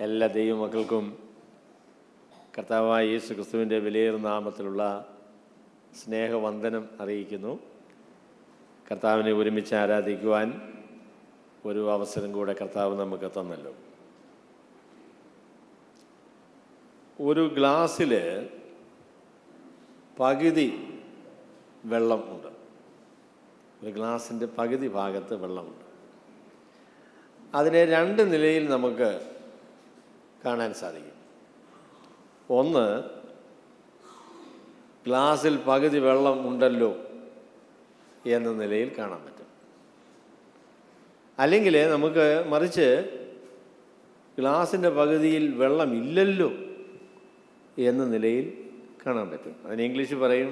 എല്ലാ ദൈവമക്കൾക്കും കർത്താവായ യേശു ക്രിസ്തുവിൻ്റെ വിലയേറുന്ന നാമത്തിലുള്ള സ്നേഹവന്ദനം അറിയിക്കുന്നു. കർത്താവിനെ ഒരുമിച്ച് ആരാധിക്കുവാൻ ഒരു അവസരം കൂടെ കർത്താവ് നമുക്ക് തന്നല്ലോ. ഒരു ഗ്ലാസ്സിൽ പകുതി വെള്ളം ഉണ്ട്. ഒരു ഗ്ലാസിൻ്റെ പകുതി ഭാഗത്ത് വെള്ളമുണ്ട്. അതിനെ രണ്ട് നിലയിൽ നമുക്ക് കാണാൻ സാധിക്കും. ഒന്ന്, ഗ്ലാസ്സിൽ പകുതി വെള്ളം ഉണ്ടല്ലോ എന്ന നിലയിൽ കാണാൻ പറ്റും. അല്ലെങ്കിൽ നമുക്ക് മറിച്ച് ഗ്ലാസിൻ്റെ പകുതിയിൽ വെള്ളമില്ലല്ലോ എന്ന നിലയിൽ കാണാൻ പറ്റും. അതിന് ഇംഗ്ലീഷിൽ പറയും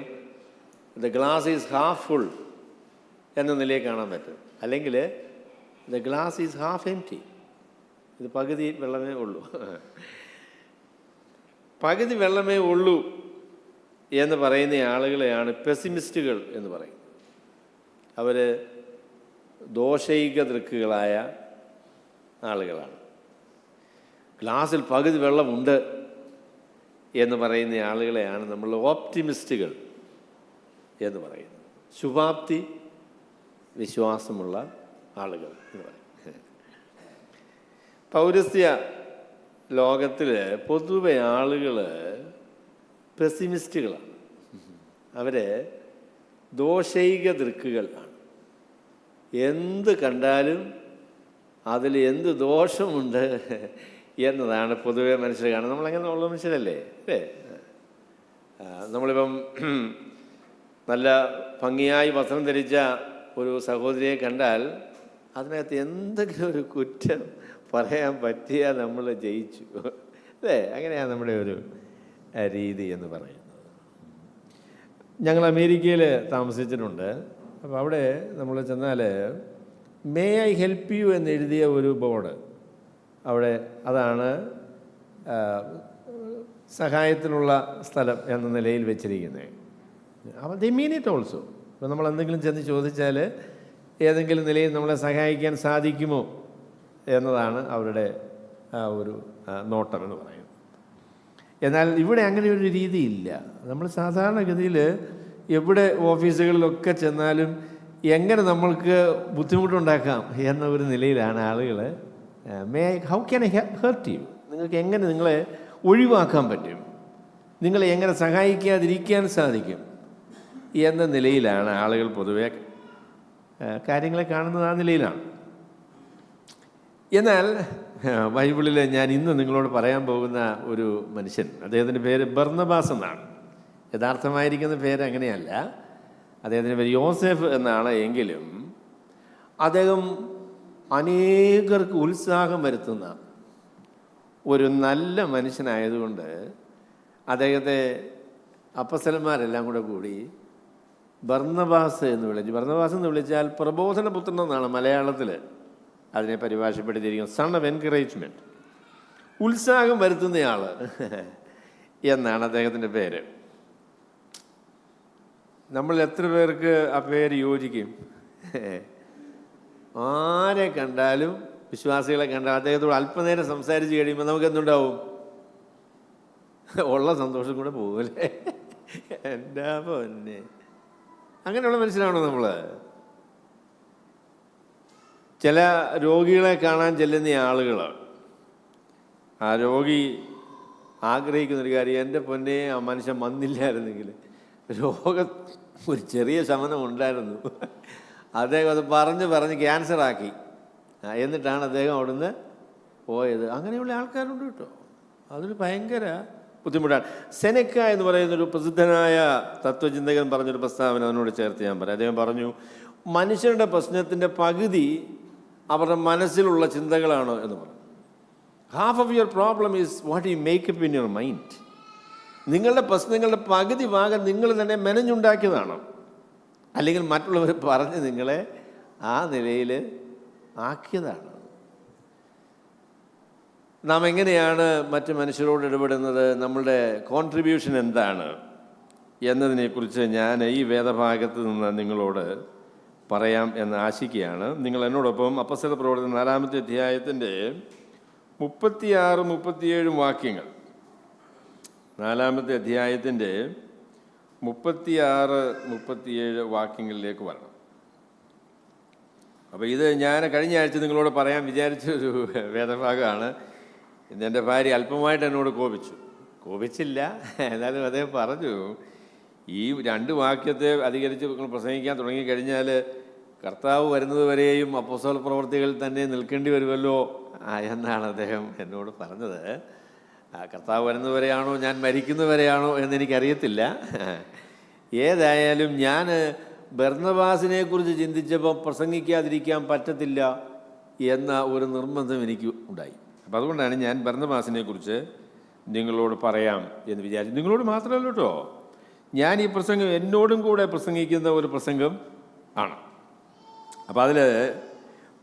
the glass is half full എന്ന നിലയിൽ കാണാൻ പറ്റും. അല്ലെങ്കിൽ the glass is half empty, ഇത് പകുതി വെള്ളമേ ഉള്ളൂ. പകുതി വെള്ളമേ ഉള്ളൂ എന്ന് പറയുന്ന ആളുകളെയാണ് പെസിമിസ്റ്റുകൾ എന്ന് പറയുന്നത്. അവർ ദോഷൈക ദൃക്കുകളായ ആളുകളാണ്. ഗ്ലാസ്സിൽ പകുതി വെള്ളമുണ്ട് എന്ന് പറയുന്ന ആളുകളെയാണ് നമ്മൾ ഓപ്റ്റിമിസ്റ്റുകൾ എന്ന് പറയുന്നത്. ശുഭാപ്തി വിശ്വാസമുള്ള ആളുകൾ എന്ന് പറയും. പൗരസ്ത്യ ലോകത്തിൽ പൊതുവെ ആളുകൾ പെസിമിസ്റ്റുകളാണ്. അവർ ദോഷൈക ദൃക്കുകൾ ആണ്. എന്ത് കണ്ടാലും അതിൽ എന്ത് ദോഷമുണ്ട് എന്നതാണ് പൊതുവെ മനുഷ്യർ കാണുന്നത്. നമ്മളങ്ങനെ ഉള്ള മനുഷ്യരല്ലേ അല്ലേ? നമ്മളിപ്പം നല്ല ഭംഗിയായി വസ്ത്രം ധരിച്ച ഒരു സഹോദരിയെ കണ്ടാൽ അതിനകത്ത് എന്തെങ്കിലും ഒരു കുറ്റം പറയാൻ പറ്റിയാൽ നമ്മൾ ജയിച്ചു അല്ലേ? അങ്ങനെയാണ് നമ്മുടെ ഒരു രീതി എന്ന് പറയുന്നത്. ഞങ്ങൾ അമേരിക്കയിൽ താമസിച്ചിട്ടുണ്ട്. അപ്പോൾ അവിടെ നമ്മൾ ചെന്നാൽ മേ ഐ ഹെൽപ്പ് യു എന്നെഴുതിയ ഒരു ബോർഡ് അവിടെ, അതാണ് സഹായത്തിനുള്ള സ്ഥലം എന്ന നിലയിൽ വെച്ചിരിക്കുന്നത്. അപ്പോൾ ദേ മീൻ ഇറ്റ് ഓൾസോ. ഇപ്പോൾ നമ്മൾ എന്തെങ്കിലും ചെന്ന് ചോദിച്ചാൽ ഏതെങ്കിലും നിലയിൽ നമ്മളെ സഹായിക്കാൻ സാധിക്കുമോ എന്നതാണ് അവരുടെ ഒരു നോട്ടം എന്ന് പറയുന്നത്. എന്നാൽ ഇവിടെ അങ്ങനെ ഒരു രീതിയില്ല. നമ്മൾ സാധാരണഗതിയിൽ എവിടെ ഓഫീസുകളിലൊക്കെ ചെന്നാലും എങ്ങനെ നമ്മൾക്ക് ബുദ്ധിമുട്ടുണ്ടാക്കാം എന്ന ഒരു നിലയിലാണ് ആളുകൾ how can I hurt you, നിങ്ങൾക്ക് എങ്ങനെ നിങ്ങളെ ഒഴിവാക്കാൻ പറ്റും, നിങ്ങളെ എങ്ങനെ സഹായിക്കാതിരിക്കാൻ സാധിക്കും എന്ന നിലയിലാണ് ആളുകൾ പൊതുവെ കാര്യങ്ങളെ കാണുന്നത്. ആ നിലയിലാണ്. എന്നാൽ ബൈബിളിൽ ഞാൻ ഇന്ന് നിങ്ങളോട് പറയാൻ പോകുന്ന ഒരു മനുഷ്യൻ, അദ്ദേഹത്തിൻ്റെ പേര് ബർന്നബാസ് എന്നാണ്. യഥാർത്ഥമായിരിക്കുന്ന പേര് അങ്ങനെയല്ല. അദ്ദേഹത്തിൻ്റെ പേര് യോസെഫ് എന്നാണ്. എങ്കിലും അദ്ദേഹം അനേകർക്ക് ഉത്സാഹം വരുത്തുന്ന ഒരു നല്ല മനുഷ്യനായതുകൊണ്ട് അദ്ദേഹത്തെ അപ്പസ്തലന്മാരെല്ലാം കൂടി ബർന്നബാസ് എന്ന് വിളിച്ചു. ബർന്നബാസ് എന്ന് വിളിച്ചാൽ പ്രബോധനപുത്രൻ എന്നാണ് മലയാളത്തിൽ അതിനെ പരിഭാഷപ്പെടുത്തിയിരിക്കുന്നത്. സൺ ഓഫ് എൻകറേജ്മെൻറ്റ്, ഉത്സാഹം വരുത്തുന്നയാൾ എന്നാണ് അദ്ദേഹത്തിൻ്റെ പേര്. നമ്മൾ എത്ര പേർക്ക് ആ പേര് യോജിക്കും? ആരെ കണ്ടാലും, വിശ്വാസികളെ കണ്ടാൽ അദ്ദേഹത്തോട് അല്പനേരം സംസാരിച്ച് കഴിയുമ്പോൾ നമുക്ക് എന്തുണ്ടാവും? ഉള്ള സന്തോഷം കൂടെ പോകല്ലേ? എൻ്റെ പൊന്നെ, അങ്ങനെയുള്ള മനുഷ്യനാണോ നമ്മൾ? ചില രോഗികളെ കാണാൻ ചെല്ലുന്ന ആളുകൾ, ആ രോഗി ആഗ്രഹിക്കുന്നൊരു കാര്യം, എൻ്റെ പൊന്നെ ആ മനുഷ്യൻ വന്നില്ലായിരുന്നെങ്കിൽ, രോഗം ഒരു ചെറിയ ശമനം ഉണ്ടായിരുന്നു, അദ്ദേഹം അത് പറഞ്ഞ് ക്യാൻസറാക്കി, എന്നിട്ടാണ് അദ്ദേഹം അവിടുന്ന് പോയത്. അങ്ങനെയുള്ള ആൾക്കാരുണ്ട് കേട്ടോ. അതൊരു ഭയങ്കര ബുദ്ധിമുട്ടാണ്. സെനെക്ക എന്ന് പറയുന്നൊരു പ്രസിദ്ധനായ തത്വചിന്തകൻ പറഞ്ഞൊരു പ്രസ്താവന അതിനോട് ചേർത്ത് ഞാൻ പറയാം. അദ്ദേഹം പറഞ്ഞു, മനുഷ്യരുടെ പ്രശ്നത്തിൻ്റെ പകുതി അവരുടെ മനസ്സിലുള്ള ചിന്തകളാണ് എന്ന് പറഞ്ഞു. Half of your problem is what you make up in your mind. നിങ്ങളുടെ പ്രശ്നങ്ങളുടെ പകുതി ഭാഗം നിങ്ങൾ തന്നെ മെനഞ്ഞുണ്ടാക്കിയതാണ്, അല്ലെങ്കിൽ മറ്റുള്ളവർ പറഞ്ഞ് നിങ്ങളെ ആ നിലയിൽ ആക്കിയതാണ്. നാം എങ്ങനെയാണ് മറ്റ് മനുഷ്യരോട് ഇടപെടുന്നത്, നമ്മളുടെ കോൺട്രിബ്യൂഷൻ എന്താണ് എന്നതിനെക്കുറിച്ച് ഞാൻ ഈ വേദഭാഗത്ത് നിന്ന് നിങ്ങളോട് പറയാം എന്ന് ആശിക്കുകയാണ്. നിങ്ങൾ എന്നോടൊപ്പം അപ്പോസ്തല പ്രവർത്തനം 4-ാമത്തെ അധ്യായത്തിൻ്റെ 36, 37 വാക്യങ്ങൾ, 4-ാമത്തെ അധ്യായത്തിൻ്റെ 36, 37 വാക്യങ്ങളിലേക്ക് വരണം. അപ്പോൾ ഇത് ഞാൻ കഴിഞ്ഞ ആഴ്ച നിങ്ങളോട് പറയാൻ വിചാരിച്ചൊരു വേദഭാഗമാണ്. ഇന്ന് എൻ്റെ ഭാര്യ അല്പമായിട്ട് എന്നോട് കോപിച്ചില്ല, എന്നാലും അദ്ദേഹം പറഞ്ഞു, ഈ 2 വാക്യത്തെ അധികരിച്ച് പ്രസംഗിക്കാൻ തുടങ്ങിക്കഴിഞ്ഞാൽ കർത്താവ് വരുന്നത് വരെയും അപ്പോസ്തല പ്രവൃത്തികളിൽ തന്നെ നിൽക്കേണ്ടി വരുമല്ലോ എന്നാണ് അദ്ദേഹം എന്നോട് പറഞ്ഞത്. കർത്താവ് വരുന്നവരെയാണോ ഞാൻ മരിക്കുന്നവരെയാണോ എന്നെനിക്കറിയത്തില്ല. ഏതായാലും ഞാൻ ബർന്നബാസിനെ കുറിച്ച് ചിന്തിച്ചപ്പോൾ പ്രസംഗിക്കാതിരിക്കാൻ പറ്റത്തില്ല എന്ന ഒരു നിർബന്ധം എനിക്ക് ഉണ്ടായി. അപ്പം അതുകൊണ്ടാണ് ഞാൻ ബർന്നബാസിനെ കുറിച്ച് നിങ്ങളോട് പറയാം എന്ന് വിചാരിച്ചു. നിങ്ങളോട് മാത്രമല്ല കേട്ടോ, ഞാൻ ഈ പ്രസംഗം എന്നോടും കൂടെ പ്രസംഗിക്കുന്ന ഒരു പ്രസംഗം ആണ്. അപ്പം അതിൽ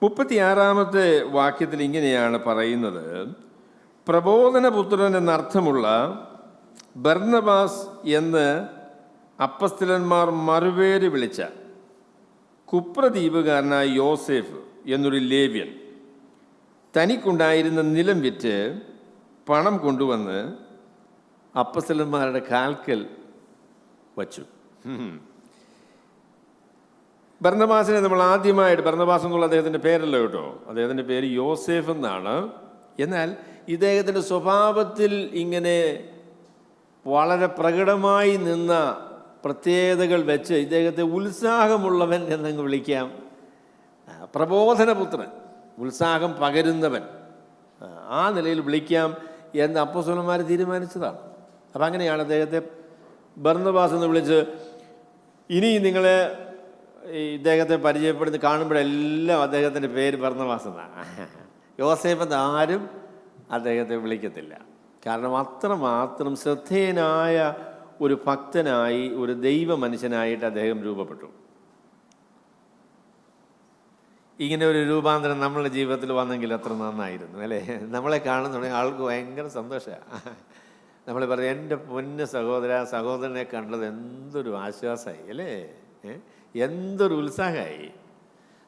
36-ാമത്തെ വാക്യത്തിൽ ഇങ്ങനെയാണ് പറയുന്നത്: പ്രബോധനപുത്രൻ എന്നർത്ഥമുള്ള ബർന്നബാസ് എന്ന് അപ്പസ്തലന്മാർ മറുപേര് വിളിച്ച കുപ്രദ്വീപുകാരനായ യോസേഫ് എന്നൊരു ലേവ്യൻ തനിക്കുണ്ടായിരുന്ന നിലം വിറ്റ് പണം കൊണ്ടുവന്ന് അപ്പസ്തലന്മാരുടെ കാൽക്കൽ വച്ചു. ബർന്നബാസിനെ നമ്മൾ ആദ്യമായിട്ട്, ബർന്നബാസ് എന്നുള്ള അദ്ദേഹത്തിൻ്റെ പേരല്ല കേട്ടോ, അദ്ദേഹത്തിൻ്റെ പേര് യോസേഫ് എന്നാണ്. എന്നാൽ ഇദ്ദേഹത്തിൻ്റെ സ്വഭാവത്തിൽ ഇങ്ങനെ വളരെ പ്രകടമായി നിന്ന പ്രത്യേകതകൾ വെച്ച് ഇദ്ദേഹത്തെ ഉത്സാഹമുള്ളവൻ എന്നങ്ങ് വിളിക്കാം. പ്രബോധനപുത്രൻ, ഉത്സാഹം പകരുന്നവൻ, ആ നിലയിൽ വിളിക്കാം എന്ന് അപ്പോസ്തലന്മാർ തീരുമാനിച്ചതാണ്. അപ്പം അങ്ങനെയാണ് അദ്ദേഹത്തെ ബർന്നബാസ് എന്ന് വിളിച്ച്. ഇനി നിങ്ങളെ ഇദ്ദേഹത്തെ പരിചയപ്പെടുത്തി കാണുമ്പോഴെല്ലാം അദ്ദേഹത്തിൻ്റെ പേര് ബർന്നബാസ് എന്നാണ്. യോസേഫ് എന്ന് ആരും അദ്ദേഹത്തെ വിളിക്കത്തില്ല. കാരണം അത്രമാത്രം ശ്രദ്ധേയനായ ഒരു ഭക്തനായി, ഒരു ദൈവ മനുഷ്യനായിട്ട് അദ്ദേഹം രൂപപ്പെട്ടു. ഇങ്ങനെ ഒരു രൂപാന്തരം നമ്മളുടെ ജീവിതത്തിൽ വന്നെങ്കിൽ അത്ര നന്നായിരുന്നു അല്ലേ? നമ്മളെ കാണുന്നുണ്ടെങ്കിൽ ആൾക്ക് ഭയങ്കര സന്തോഷമാണ്. നമ്മൾ പറയും, എൻ്റെ പൊന്ന് സഹോദരനെ കണ്ടത് എന്തൊരു ആശ്വാസമായി അല്ലേ, എന്തൊരു ഉത്സാഹമായി.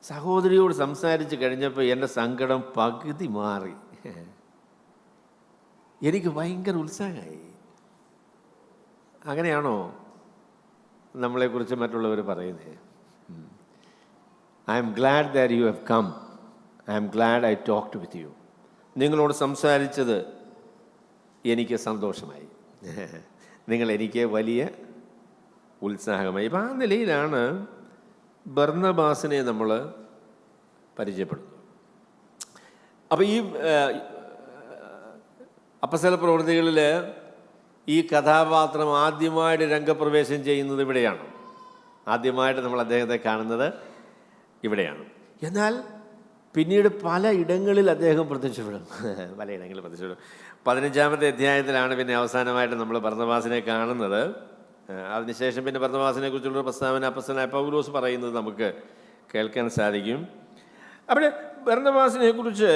സഹോദരിയോട് സംസാരിച്ച് കഴിഞ്ഞപ്പോൾ എൻ്റെ സങ്കടം പകുതി മാറി, എനിക്ക് ഭയങ്കര ഉത്സാഹമായി. അങ്ങനെയാണോ നമ്മളെക്കുറിച്ച് മറ്റുള്ളവർ പറയുന്നത്? I am glad that you have come, I am glad I talked with you. നിങ്ങളോട് സംസാരിച്ചത് എനിക്ക് സന്തോഷമായി, നിങ്ങൾ എനിക്ക് വലിയ ഉത്സാഹമായി. ഇപ്പം ആ നിലയിലാണ് ബർന്നബാസിനെ നമ്മൾ പരിചയപ്പെടുന്നത്. അപ്പോൾ ഈ അപ്പസ്തല പ്രവൃത്തികളിൽ ഈ കഥാപാത്രം ആദ്യമായിട്ട് രംഗപ്രവേശം ചെയ്യുന്നത് ഇവിടെയാണ്. ആദ്യമായിട്ട് നമ്മൾ അദ്ദേഹത്തെ കാണുന്നത് ഇവിടെയാണ്. എന്നാൽ പിന്നീട് പല ഇടങ്ങളിൽ അദ്ദേഹം പ്രത്യക്ഷപ്പെടും. 15-ാമത്തെ അധ്യായത്തിലാണ് പിന്നെ അവസാനമായിട്ട് നമ്മൾ ബർന്നബാസിനെ കാണുന്നത്. അതിനുശേഷം പിന്നെ ബർന്നബാസിനെ കുറിച്ചുള്ള പ്രസ്താവന അപ്പസ്തലനായ പൗലോസ് പറയുന്നത് നമുക്ക് കേൾക്കാൻ സാധിക്കും. അവിടെ ബർന്നബാസിനെ കുറിച്ച്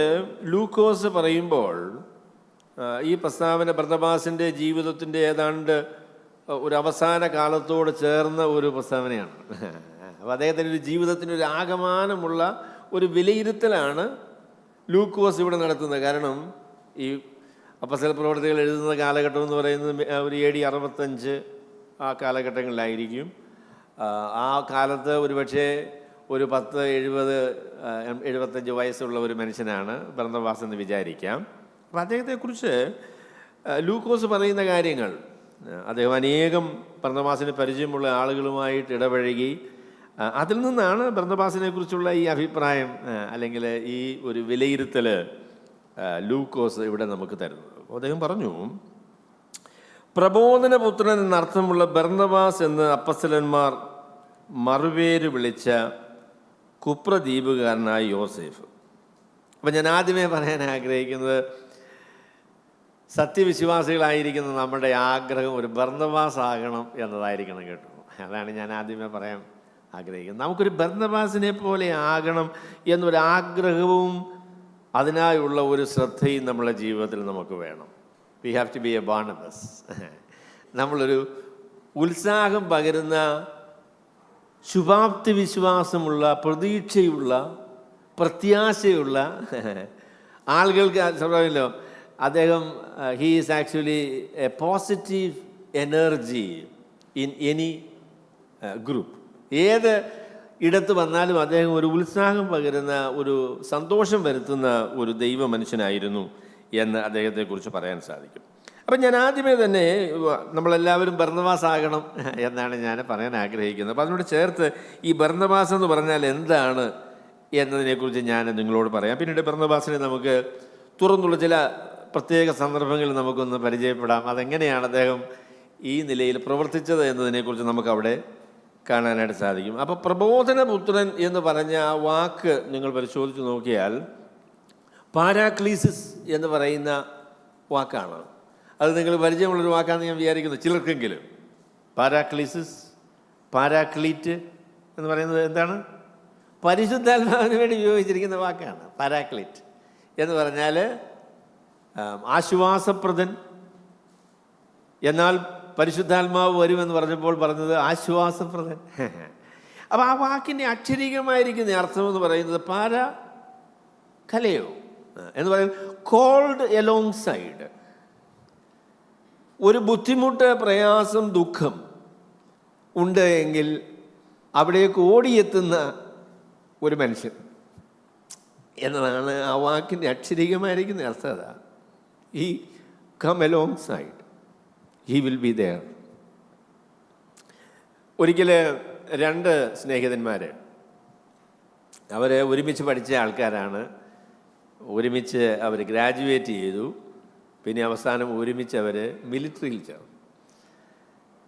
ലൂക്കോസ് പറയുമ്പോൾ ഈ പ്രസ്താവന ബർന്നബാസിൻ്റെ ജീവിതത്തിൻ്റെ ഏതാണ്ട് ഒരു അവസാന കാലത്തോട് ചേർന്ന ഒരു പ്രസ്താവനയാണ്. അപ്പോൾ അദ്ദേഹത്തിൻ്റെ ഒരു ജീവിതത്തിൻ്റെ ഒരു ആകമാനമുള്ള ഒരു വിലയിരുത്തലാണ് ലൂക്കോസ് ഇവിടെ നടത്തുന്നത്. കാരണം ഈ അപ്പസ്തല പ്രവൃത്തികൾ എഴുതുന്ന കാലഘട്ടം എന്ന് പറയുന്നത് ഒരു AD 65 ആ കാലഘട്ടങ്ങളിലായിരിക്കും. ആ കാലത്ത് ഒരുപക്ഷെ ഒരു 70-75 വയസ്സുള്ള ഒരു മനുഷ്യനാണ് ബർന്നബാസ് എന്ന് വിചാരിക്കാം. അപ്പം അദ്ദേഹത്തെക്കുറിച്ച് ലൂക്കോസ് പറയുന്ന കാര്യങ്ങൾ, അദ്ദേഹം അനേകം ബർന്നബാസിന് പരിചയമുള്ള ആളുകളുമായിട്ട് ഇടപഴകി. അതിൽ നിന്നാണ് ബർന്നബാസിനെ കുറിച്ചുള്ള ഈ അഭിപ്രായം അല്ലെങ്കിൽ ഈ ഒരു വിലയിരുത്തൽ ലൂക്കോസ് ഇവിടെ നമുക്ക് തരുന്നത്. അപ്പോൾ അദ്ദേഹം പറഞ്ഞു, പ്രബോധനപുത്രൻ എന്നർത്ഥമുള്ള ബർന്നബാസ് എന്ന് അപ്പസ്തലന്മാർ മറുപേര് വിളിച്ച കുപ്രദ്വീപുകാരനായ യോസേഫ്. അപ്പം ഞാൻ ആദ്യമേ പറയാൻ ആഗ്രഹിക്കുന്നത്, സത്യവിശ്വാസികളായിരിക്കുന്ന നമ്മുടെ ആഗ്രഹം ഒരു ബർന്നബാസ് ആകണം എന്നതായിരിക്കണം കേട്ടോ. അതാണ് ഞാൻ ആദ്യമേ പറയാൻ ആഗ്രഹിക്കുന്നത്. നമുക്കൊരു ബർന്നബാസിനെ പോലെ ആകണം എന്നൊരാഗ്രഹവും അതിനായുള്ള ഒരു ശ്രദ്ധയും നമ്മുടെ ജീവിതത്തിൽ നമുക്ക് വേണം. We have to be a Barnabas. നമ്മളൊരു ഉത്സാഹം പകരുന്ന, ശുഭാപ്തി വിശ്വാസമുള്ള, പ്രതീക്ഷയുള്ള, പ്രത്യാശയുള്ള, ആളുകൾക്ക് പറഞ്ഞല്ലോ, അദ്ദേഹം he is actually A positive energy in any group. ഏത് ഇടത്ത് വന്നാലും അദ്ദേഹം ഒരു ഉത്സാഹം പകരുന്ന, ഒരു സന്തോഷം വരുത്തുന്ന ഒരു ദൈവ മനുഷ്യനായിരുന്നു എന്ന് അദ്ദേഹത്തെക്കുറിച്ച് പറയാൻ സാധിക്കും. അപ്പം ഞാൻ ആദ്യമേ തന്നെ നമ്മളെല്ലാവരും ബർന്നബാസ് ആകണം എന്നാണ് ഞാൻ പറയാൻ ആഗ്രഹിക്കുന്നത്. അപ്പം അതിനോട് ചേർത്ത് ഈ ബർന്നബാസ് എന്ന് പറഞ്ഞാൽ എന്താണ് എന്നതിനെക്കുറിച്ച് ഞാൻ നിങ്ങളോട് പറയാം. പിന്നീട് ബർന്നബാസിനെ നമുക്ക് തുറന്നുള്ള ചില പ്രത്യേക സന്ദർഭങ്ങളിൽ നമുക്കൊന്ന് പരിചയപ്പെടാം. അതെങ്ങനെയാണ് അദ്ദേഹം ഈ നിലയിൽ പ്രവർത്തിച്ചത് എന്നതിനെക്കുറിച്ച് നമുക്കവിടെ കാണാനായിട്ട് സാധിക്കും. അപ്പോൾ പ്രബോധനപുത്രൻ എന്ന് പറഞ്ഞ ആ വാക്ക് നിങ്ങൾ പരിശോധിച്ച് നോക്കിയാൽ പാരാക്ലീസിസ് എന്ന് പറയുന്ന വാക്കാണ്. അത് നിങ്ങൾ പരിചയമുള്ളൊരു വാക്കാണെന്ന് ഞാൻ വിചാരിക്കുന്നു ചിലർക്കെങ്കിലും. പാരാക്ലീസിസ്, പാരാക്ലീറ്റ് എന്ന് പറയുന്നത് എന്താണ്? പരിശുദ്ധാത്മാവിന് വേണ്ടി ഉപയോഗിച്ചിരിക്കുന്ന വാക്കാണ് പാരാക്ലീറ്റ് എന്ന് പറഞ്ഞാൽ ആശ്വാസപ്രദൻ. എന്നാൽ പരിശുദ്ധാത്മാവ് വരുമെന്ന് പറഞ്ഞപ്പോൾ പറഞ്ഞത് ആശ്വാസപ്രദൻ. അപ്പോൾ ആ വാക്കിൻ്റെ അക്ഷരീകമായിരിക്കുന്ന അർത്ഥമെന്ന് പറയുന്നത് പാരാ കലയോ എന്ന് പറയുന്നത് കോൾഡ് എലോങ് സൈഡ്. ഒരു ബുദ്ധിമുട്ട്, പ്രയാസം, ദുഃഖം ഉണ്ട് എങ്കിൽ അവിടേക്ക് ഓടിയെത്തുന്ന ഒരു മനുഷ്യൻ എന്നതാണ് ആ വാക്കിൻ്റെ അക്ഷരീകമായിരിക്കുന്ന അർത്ഥത. ഈ come alongside, he will be there. ഒരിക്കൽ രണ്ട് സ്നേഹിതന്മാർ, അവർ ഒരുമിച്ച് പഠിച്ച ആൾക്കാരാണ്. ഒരുമിച്ച് അവർ ഗ്രാജുവേറ്റ് ചെയ്തു. പിന്നെ അവസാനം ഒരുമിച്ച് അവർ മിലിറ്ററിയിൽ ചേർന്നു.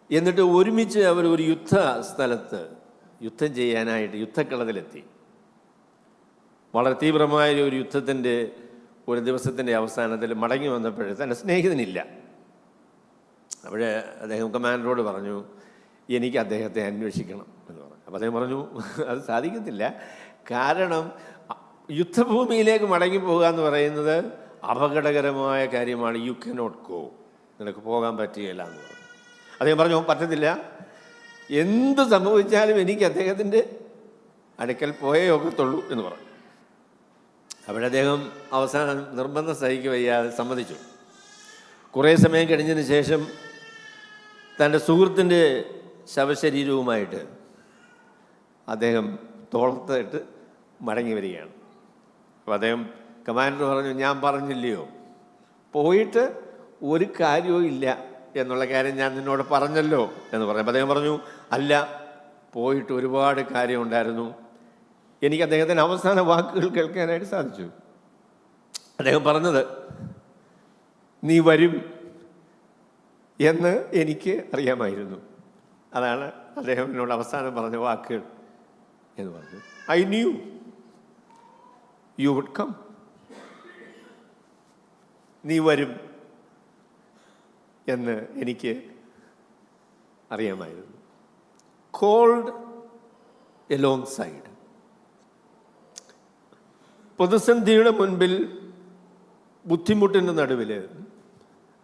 എന്നിട്ട് ഒരുമിച്ച് അവർ ഒരു യുദ്ധ സ്ഥലത്ത് യുദ്ധം ചെയ്യാനായിട്ട് യുദ്ധക്കളത്തിലെത്തി. വളരെ തീവ്രമായ ഒരു യുദ്ധത്തിൻ്റെ ഒരു ദിവസത്തിൻ്റെ അവസാനത്തിൽ മടങ്ങി വന്നപ്പോൾ തൻ്റെ സ്നേഹിതനില്ല. അവിടെ അദ്ദേഹം കമാൻഡറോട് പറഞ്ഞു, എനിക്ക് അദ്ദേഹത്തെ അന്വേഷിക്കണം എന്ന് പറഞ്ഞു. അപ്പോൾ അദ്ദേഹം പറഞ്ഞു, അത് സാധിക്കത്തില്ല. കാരണം യുദ്ധഭൂമിയിലേക്ക് മടങ്ങിപ്പോകുക എന്ന് പറയുന്നത് അപകടകരമായ കാര്യമാണ്. യു കനോട്ട് ഗോ, നിനക്ക് പോകാൻ പറ്റുകയില്ല എന്ന് പറഞ്ഞു. അദ്ദേഹം പറഞ്ഞു, പറ്റത്തില്ല, എന്ത് സംഭവിച്ചാലും എനിക്ക് അദ്ദേഹത്തിൻ്റെ അടുക്കൽ പോയേ ഒക്കത്തുള്ളൂ എന്ന് പറഞ്ഞു. അവിടെ അദ്ദേഹം അവസാനം നിർബന്ധം സഹിക്കുക വയ്യാതെ സമ്മതിച്ചു. കുറേ സമയം കഴിഞ്ഞതിന് ശേഷം തൻ്റെ സുഹൃത്തിൻ്റെ ശവശരീരവുമായിട്ട് അദ്ദേഹം തോളത്തിട്ട് മടങ്ങി വരികയാണ്. അപ്പോൾ അദ്ദേഹം കമാൻഡർ പറഞ്ഞു, ഞാൻ പറഞ്ഞില്ലയോ പോയിട്ട് ഒരു കാര്യവും ഇല്ല എന്നുള്ള കാര്യം ഞാൻ നിന്നോട് പറഞ്ഞല്ലോ എന്ന് പറഞ്ഞു. അപ്പോൾ അദ്ദേഹം പറഞ്ഞു, അല്ല, പോയിട്ട് ഒരുപാട് കാര്യമുണ്ടായിരുന്നു. എനിക്ക് അദ്ദേഹത്തിൻ്റെ അവസാന വാക്കുകൾ കേൾക്കാനായിട്ട് സാധിച്ചു. അദ്ദേഹം പറഞ്ഞത്, നീ വരും എന്ന് എനിക്ക് അറിയാമായിരുന്നു. അതാണ് അദ്ദേഹം എന്നോട് അവസാനം പറഞ്ഞ വാക്കുകൾ എന്ന് പറഞ്ഞു. I knew you would come. നീ വരും എന്ന് എനിക്ക് അറിയാമായിരുന്നു. Called alongside. പ്രതിസന്ധിയുടെ മുൻപിൽ, ബുദ്ധിമുട്ടിൻ്റെ നടുവിൽ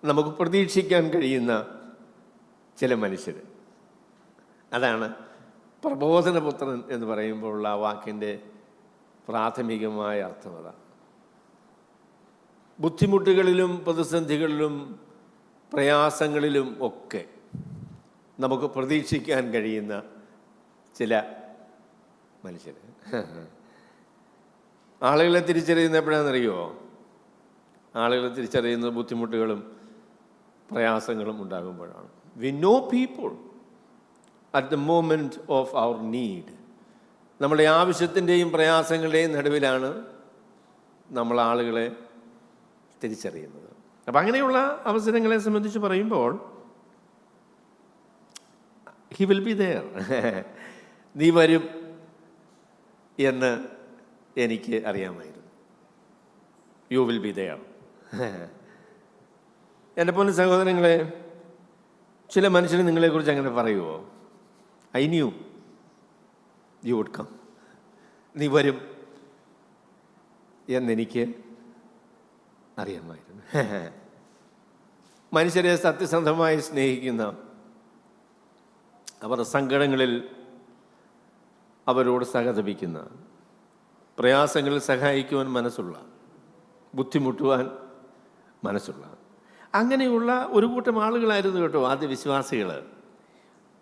നമുക്ക് പ്രതീക്ഷിക്കാൻ കഴിയുന്ന ചില മനുഷ്യർ. അതാണ് പ്രബോധനപുത്രൻ എന്ന് പറയുമ്പോഴുള്ള ആ വാക്കിൻ്റെ പ്രാഥമികമായ അർത്ഥം. അതാണ് ബുദ്ധിമുട്ടുകളിലും പ്രതിസന്ധികളിലും പ്രയാസങ്ങളിലും ഒക്കെ നമുക്ക് പ്രതീക്ഷിക്കാൻ കഴിയുന്ന ചില മനുഷ്യർ. ആളുകളെ തിരിച്ചറിയുന്ന എപ്പോഴാണെന്നറിയുമോ? ആളുകളെ തിരിച്ചറിയുന്നത് ബുദ്ധിമുട്ടുകളും പ്രയാസങ്ങളും ഉണ്ടാകുമ്പോഴാണ്. We know people at the moment of our need. നമ്മുടെ ആവശ്യത്തിൻ്റെയും പ്രയാസങ്ങളുടെയും നടുവിലാണ് നമ്മൾ ആളുകളെ തിരിച്ചറിയുന്നത്. അപ്പം അങ്ങനെയുള്ള അവസരങ്ങളെ സംബന്ധിച്ച് പറയുമ്പോൾ ഹി വിൽ ബി ദെയർ. നീ വരും എന്ന് എനിക്ക് അറിയാമായിരുന്നു. You will be there. എൻ്റെ പോലെ സഹോദരങ്ങളെ, ചില മനുഷ്യർ നിങ്ങളെക്കുറിച്ച് അങ്ങനെ പറയുമോ? I knew you would come. നീ വരും എന്നെനിക്ക് അറിയാമായിരുന്നു. മനുഷ്യരെ സത്യസന്ധമായി സ്നേഹിക്കുന്ന, അവരുടെ സങ്കടങ്ങളിൽ അവരോട് സഹതപിക്കുന്ന, പ്രയാസങ്ങളിൽ സഹായിക്കുവാൻ മനസ്സുള്ള ബുദ്ധിമുട്ടുവാൻ മനസ്സുള്ള അങ്ങനെയുള്ള ഒരു കൂട്ടം ആളുകളായിരുന്നു കേട്ടോ ആദ്യ വിശ്വാസികൾ.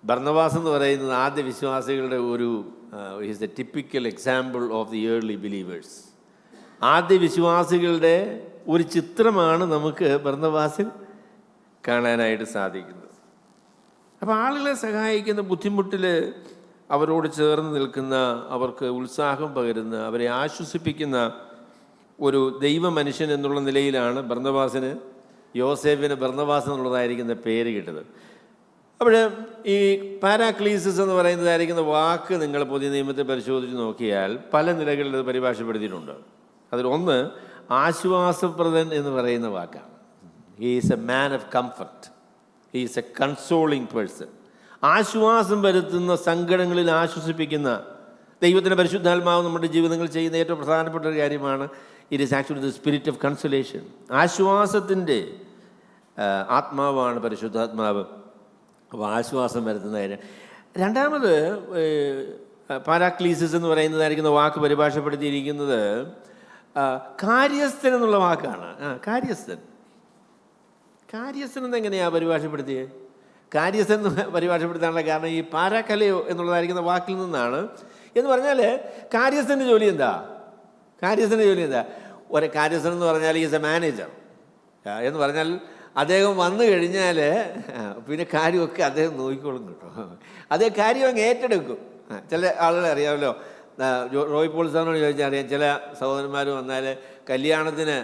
ബർന്നബാസ് എന്ന് പറയുന്നത് ആദ്യ വിശ്വാസികളുടെ ഒരു is A typical example of the early believers. ആദ്യ വിശ്വാസികളുടെ ഒരു ചിത്രമാണ് നമുക്ക് ബർന്നബാസിൽ കാണാനായിട്ട് സാധിക്കുന്നത്. അപ്പോൾ ആളുകളെ സഹായിക്കുന്ന, ബുദ്ധിമുട്ടിൽ അവരോട് ചേർന്ന് നിൽക്കുന്ന, അവർക്ക് ഉത്സാഹം പകരുന്ന, അവരെ ആശ്വസിപ്പിക്കുന്ന ഒരു ദൈവ മനുഷ്യൻ എന്നുള്ള നിലയിലാണ് ബർന്നബാസിന്, യോസേഫിന് ബർന്നബാസ് എന്നുള്ളതായിരിക്കുന്ന പേര് കിട്ടുന്നത്. അപ്പോൾ ഈ പാരാക്ലീസിസ് എന്ന് പറയുന്നതായിരിക്കുന്ന വാക്ക് നിങ്ങൾ പുതിയ നിയമത്തെ പരിശോധിച്ച് നോക്കിയാൽ പല നിലകളിൽ അത് പരിഭാഷപ്പെടുത്തിയിട്ടുണ്ട്. അതിലൊന്ന് ആശ്വാസപ്രദൻ എന്ന് പറയുന്ന വാക്കാണ്. He is a man of comfort, he is a consoling person. ആശ്വാസം വരുത്തുന്ന, സങ്കടങ്ങളിൽ ആശ്വസിപ്പിക്കുന്ന ദൈവത്തിൻ്റെ പരിശുദ്ധാത്മാവ് നമ്മുടെ ജീവിതങ്ങൾ ചെയ്യുന്ന ഏറ്റവും പ്രധാനപ്പെട്ട ഒരു കാര്യമാണ്. It is actually the spirit of consolation. ആശ്വാസത്തിൻ്റെ ആത്മാവാണ് പരിശുദ്ധാത്മാവ്. അപ്പോൾ ആശ്വാസം വരുത്തുന്നതിന്. രണ്ടാമത് പാരാക്ലീസിസ് എന്ന് പറയുന്നതായിരിക്കുന്ന വാക്ക് പരിഭാഷപ്പെടുത്തിയിരിക്കുന്നത് കാര്യസ്ഥൻ എന്നുള്ള വാക്കാണ്. കാര്യസ്ഥൻ. കാര്യസ്ഥൻ എന്നെങ്ങനെയാണ് പരിഭാഷപ്പെടുത്തിയത്? കാര്യസ്ഥൻ എന്ന് പരിഭാഷപ്പെടുത്താനുള്ള കാരണം ഈ പാരാക്കലയോ എന്നുള്ളതായിരിക്കുന്ന വാക്കിൽ നിന്നാണ്. എന്ന് പറഞ്ഞാൽ കാര്യസ്ഥൻ്റെ ജോലി എന്താ? കാര്യസ്ഥൻ്റെ ജോലി എന്താ? ഒരു കാര്യസ്ഥൻ എന്ന് പറഞ്ഞാൽ ഈസ് എ മാനേജർ എന്ന് പറഞ്ഞാൽ അദ്ദേഹം വന്നു കഴിഞ്ഞാൽ പിന്നെ കാര്യമൊക്കെ അദ്ദേഹം നോക്കിക്കോളും കേട്ടോ. അദ്ദേഹം കാര്യം അങ്ങ് ഏറ്റെടുക്കും. ചില ആളുകളെ അറിയാമല്ലോ, റോയ് പോൾ സാറിനോട് ചോദിച്ചാൽ അറിയാം, ചില സഹോദരന്മാർ വന്നാൽ കല്യാണത്തിന്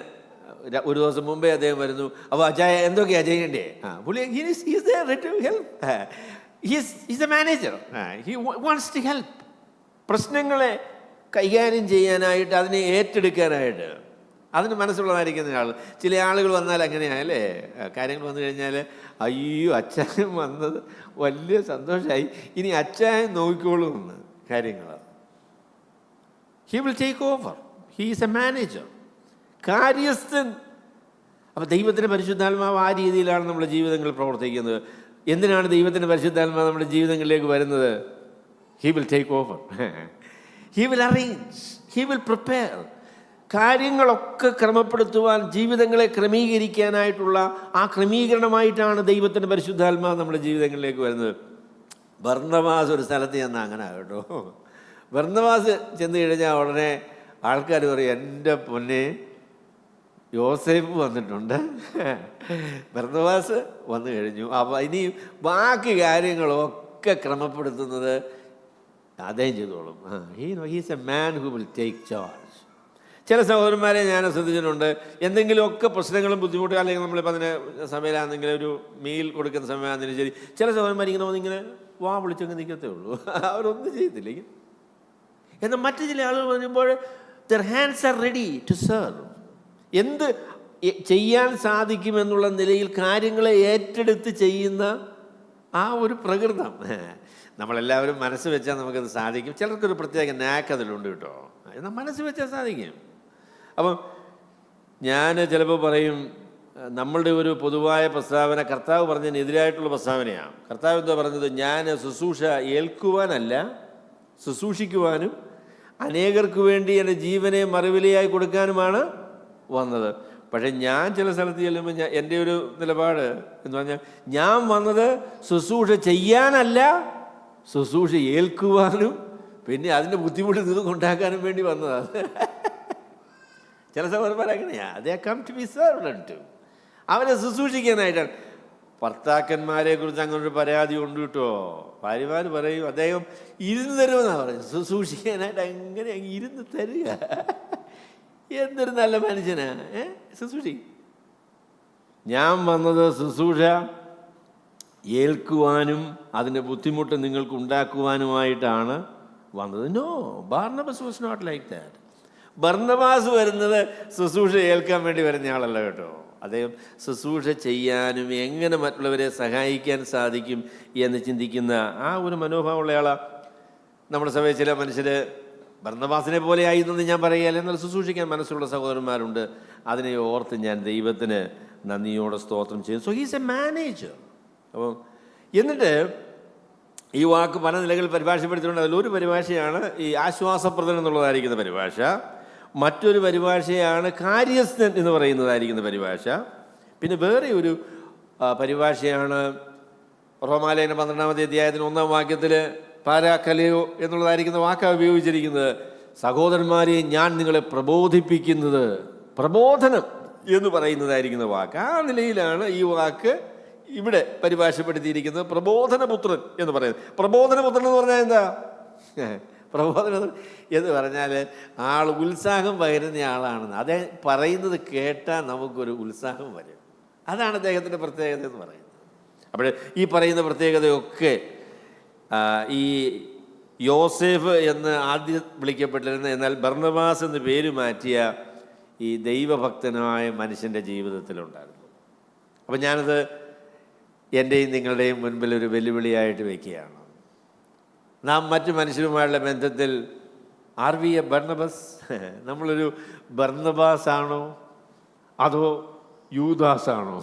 ഒരു ദിവസം മുമ്പേ അദ്ദേഹം വരുന്നു. അപ്പോൾ അച്ചായ എന്തൊക്കെയാണ് ചെയ്യേണ്ടേ? പുള്ളി is a manager. He wants to help. പ്രശ്നങ്ങളെ കൈകാര്യം ചെയ്യാനായിട്ട്, അതിനെ ഏറ്റെടുക്കാനായിട്ട് അതിന് മനസ്സുള്ളതായിരിക്കുന്ന ആൾ. ചില ആളുകൾ വന്നാൽ അങ്ങനെയാണല്ലേ, കാര്യങ്ങൾ വന്നു കഴിഞ്ഞാൽ അയ്യോ അച്ചായൻ വന്നത് വലിയ സന്തോഷമായി, ഇനി അച്ചായൻ നോക്കിക്കോളൂ എന്ന് കാര്യങ്ങൾ. He will take over. He is a manager, കാര്യസ്ഥൻ. അപ്പോൾ ദൈവത്തിൻ്റെ പരിശുദ്ധാത്മാവ് ആ രീതിയിലാണ് നമ്മുടെ ജീവിതങ്ങളിൽ പ്രവർത്തിക്കുന്നത്. എന്തിനാണ് ദൈവത്തിൻ്റെ പരിശുദ്ധാത്മാവ് നമ്മുടെ ജീവിതങ്ങളിലേക്ക് വരുന്നത്? He will take over. He will arrange, he will prepare. കാര്യങ്ങളൊക്കെ ക്രമപ്പെടുത്തുവാൻ, ജീവിതങ്ങളെ ക്രമീകരിക്കാനായിട്ടുള്ള ആ ക്രമീകരണമായിട്ടാണ് ദൈവത്തിൻ്റെ പരിശുദ്ധാത്മാവ് നമ്മുടെ ജീവിതങ്ങളിലേക്ക് വരുന്നത്. ബർന്നബാസ് ഒരു സ്ഥലത്ത് ചെന്നാൽ അങ്ങനെ കേട്ടോ. ബർന്നബാസ് ചെന്ന് കഴിഞ്ഞാൽ ഉടനെ ആൾക്കാർ പറയും, എൻ്റെ പൊന്നെ യോസേഫ് വന്നിട്ടുണ്ട്, ബർന്നബാസ് വന്നു കഴിഞ്ഞു. അപ്പോൾ ഇനി ബാക്കി കാര്യങ്ങളൊക്കെ ക്രമപ്പെടുത്തുന്നത് അദ്ദേഹം ചെയ്തോളും. He's a man who will take charge. ചില സഹോദരന്മാരെ ഞാൻ ശ്രദ്ധിച്ചിട്ടുണ്ട്, എന്തെങ്കിലുമൊക്കെ പ്രശ്നങ്ങളും ബുദ്ധിമുട്ടും, അല്ലെങ്കിൽ നമ്മളിപ്പോൾ അതിന് സമയമാണെങ്കിലും ഒരു മീൽ കൊടുക്കുന്ന സമയമാണെങ്കിലും ശരി, ചില സഹോദരന്മാർ ഇങ്ങനെ വന്നിങ്ങനെ വാ വിളിച്ചങ്ങ് നിൽക്കത്തേ ഉള്ളൂ, അവരൊന്നും ചെയ്യത്തില്ല. എന്നാൽ മറ്റു ചില ആളുകൾ പറയുമ്പോൾ their hands are ready to serve. എന്ത് ചെയ്യാൻ സാധിക്കുമെന്നുള്ള നിലയിൽ കാര്യങ്ങളെ ഏറ്റെടുത്ത് ചെയ്യുന്ന ആ ഒരു പ്രകൃതം നമ്മളെല്ലാവരും മനസ്സ് വെച്ചാൽ നമുക്കത് സാധിക്കും. ചിലർക്കൊരു പ്രത്യേക നാക്ക് അതിലുണ്ട് കേട്ടോ, എന്നാൽ മനസ്സ് വെച്ചാൽ സാധിക്കും. അപ്പം ഞാൻ ചിലപ്പോൾ പറയും, നമ്മളുടെ ഒരു പൊതുവായ പ്രസ്താവന കർത്താവ് പറഞ്ഞതിനെതിരായിട്ടുള്ള പ്രസ്താവനയാണ്. കർത്താവ് എന്താ പറഞ്ഞത്? ഞാൻ ശുശ്രൂഷ ഏൽക്കുവാനല്ല, ശുശ്രൂഷിക്കുവാനും അനേകർക്ക് വേണ്ടി എൻ്റെ ജീവനെ മറുവിലയായി കൊടുക്കാനുമാണ് വന്നത്. പക്ഷേ ഞാൻ ചില സ്ഥലത്ത് ചെല്ലുമ്പോൾ എൻ്റെ ഒരു നിലപാട് എന്ന് പറഞ്ഞാൽ, ഞാൻ വന്നത് ശുശ്രൂഷ ചെയ്യാനല്ല, ശുശ്രൂഷ ഏൽക്കുവാനും പിന്നെ അതിൻ്റെ ബുദ്ധിമുട്ട് നിങ്ങൾക്ക് ഉണ്ടാക്കാനും വേണ്ടി വന്നതാണ്. ചില സഹോദരന്മാർ അങ്ങനെയാണ്, അതേ come to be served to. അവരെ ശുശ്രൂഷിക്കാനായിട്ടാണ്. ഭർത്താക്കന്മാരെ കുറിച്ച് അങ്ങനൊരു പരാതി ഉണ്ട് കേട്ടോ. ഭാര്യമാർ പറയും, അദ്ദേഹം ഇരുന്ന് തരുമെന്നാണ് പറയുന്നത്. ശുശ്രൂഷിക്കാനായിട്ട് അങ്ങനെ അങ്ങ് ഇരുന്ന് തരിക. എന്തൊരു നല്ല മനുഷ്യനാ. ശുശ്രൂഷിക്കും. ഞാൻ വന്നത് ശുശ്രൂഷ ഏൽക്കുവാനും അതിൻ്റെ ബുദ്ധിമുട്ട് നിങ്ങൾക്ക് ഉണ്ടാക്കുവാനുമായിട്ടാണ് വന്നത്. No, Barnabas was not like that. Barnabas വരുന്നത് ശുശ്രൂഷ ഏൽക്കാൻ വേണ്ടി വരുന്ന ആളല്ല കേട്ടോ. അദ്ദേഹം ശുശ്രൂഷ ചെയ്യാനും എങ്ങനെ മറ്റുള്ളവരെ സഹായിക്കാൻ സാധിക്കും എന്ന് ചിന്തിക്കുന്ന ആ ഒരു മനോഭാവമുള്ള ആളാണ്. നമ്മുടെ സഭയിൽ ചില മനുഷ്യർ ബർന്നബാസിനെ പോലെ ആയിരുന്നെന്ന് ഞാൻ പറയുകയല്ല, എന്നാൽ ശുശ്രൂഷിക്കാൻ മനസ്സുള്ള സഹോദരന്മാരുണ്ട്. അതിനെ ഓർത്ത് ഞാൻ ദൈവത്തിന് നന്ദിയോടെ സ്തോത്രം ചെയ്യുന്നു. So he's A manager. അപ്പം എന്നിട്ട് ഈ വാക്ക് പല നിലകളിൽ പരിഭാഷപ്പെടുത്തിയിട്ടുണ്ട്. അതിലൊരു പരിഭാഷയാണ് ഈ ആശ്വാസപ്രദൻ എന്നുള്ളതായിരിക്കുന്ന പരിഭാഷ. മറ്റൊരു പരിഭാഷയാണ് കാര്യസ്ഥൻ എന്ന് പറയുന്നതായിരിക്കുന്ന പരിഭാഷ. പിന്നെ വേറെ ഒരു പരിഭാഷയാണ് റോമാലേഖനം 12-ാമത്തെ അധ്യായത്തിന് 1-ാം വാക്യത്തിൽ പാരാക്കലയോ എന്നുള്ളതായിരിക്കുന്ന വാക്കാണ് ഉപയോഗിച്ചിരിക്കുന്നത്. സഹോദരന്മാരെ, ഞാൻ നിങ്ങളെ പ്രബോധിപ്പിക്കുന്നത്. പ്രബോധനം എന്ന് പറയുന്നതായിരിക്കുന്ന വാക്ക്. ആ നിലയിലാണ് ഈ വാക്ക് ഇവിടെ പരിഭാഷപ്പെടുത്തിയിരിക്കുന്നത്. പ്രബോധനപുത്രൻ എന്ന് പറയുന്നത്. പ്രബോധനപുത്രൻ എന്ന് പറഞ്ഞാൽ എന്താ? പ്രബോധനം എന്ന് പറഞ്ഞാൽ ആൾ ഉത്സാഹം പകരുന്ന ആളാണെന്ന്. അതേ പറയുന്നത് കേട്ടാൽ നമുക്കൊരു ഉത്സാഹം വരും. അതാണ് അദ്ദേഹത്തിൻ്റെ പ്രത്യേകത എന്ന് പറയുന്നത്. അപ്പോൾ ഈ പറയുന്ന പ്രത്യേകതയൊക്കെ ഈ യോസേഫ് എന്ന് ആദ്യം വിളിക്കപ്പെട്ടിരുന്ന, എന്നാൽ ബർന്നബാസ് എന്ന് പേര് മാറ്റിയ ഈ ദൈവഭക്തനായ മനുഷ്യൻ്റെ ജീവിതത്തിലുണ്ടായിരുന്നു. അപ്പം ഞാനത് എൻ്റെയും നിങ്ങളുടെയും മുൻപിൽ ഒരു വെല്ലുവിളിയായിട്ട് വയ്ക്കുകയാണ്. നാം മറ്റു മനുഷ്യരുമായുള്ള ബന്ധത്തിൽ ആർ വി എ ബർന്നബാസ്? നമ്മളൊരു ബർന്നബാസ് ആണോ അതോ യൂദാസാണോ?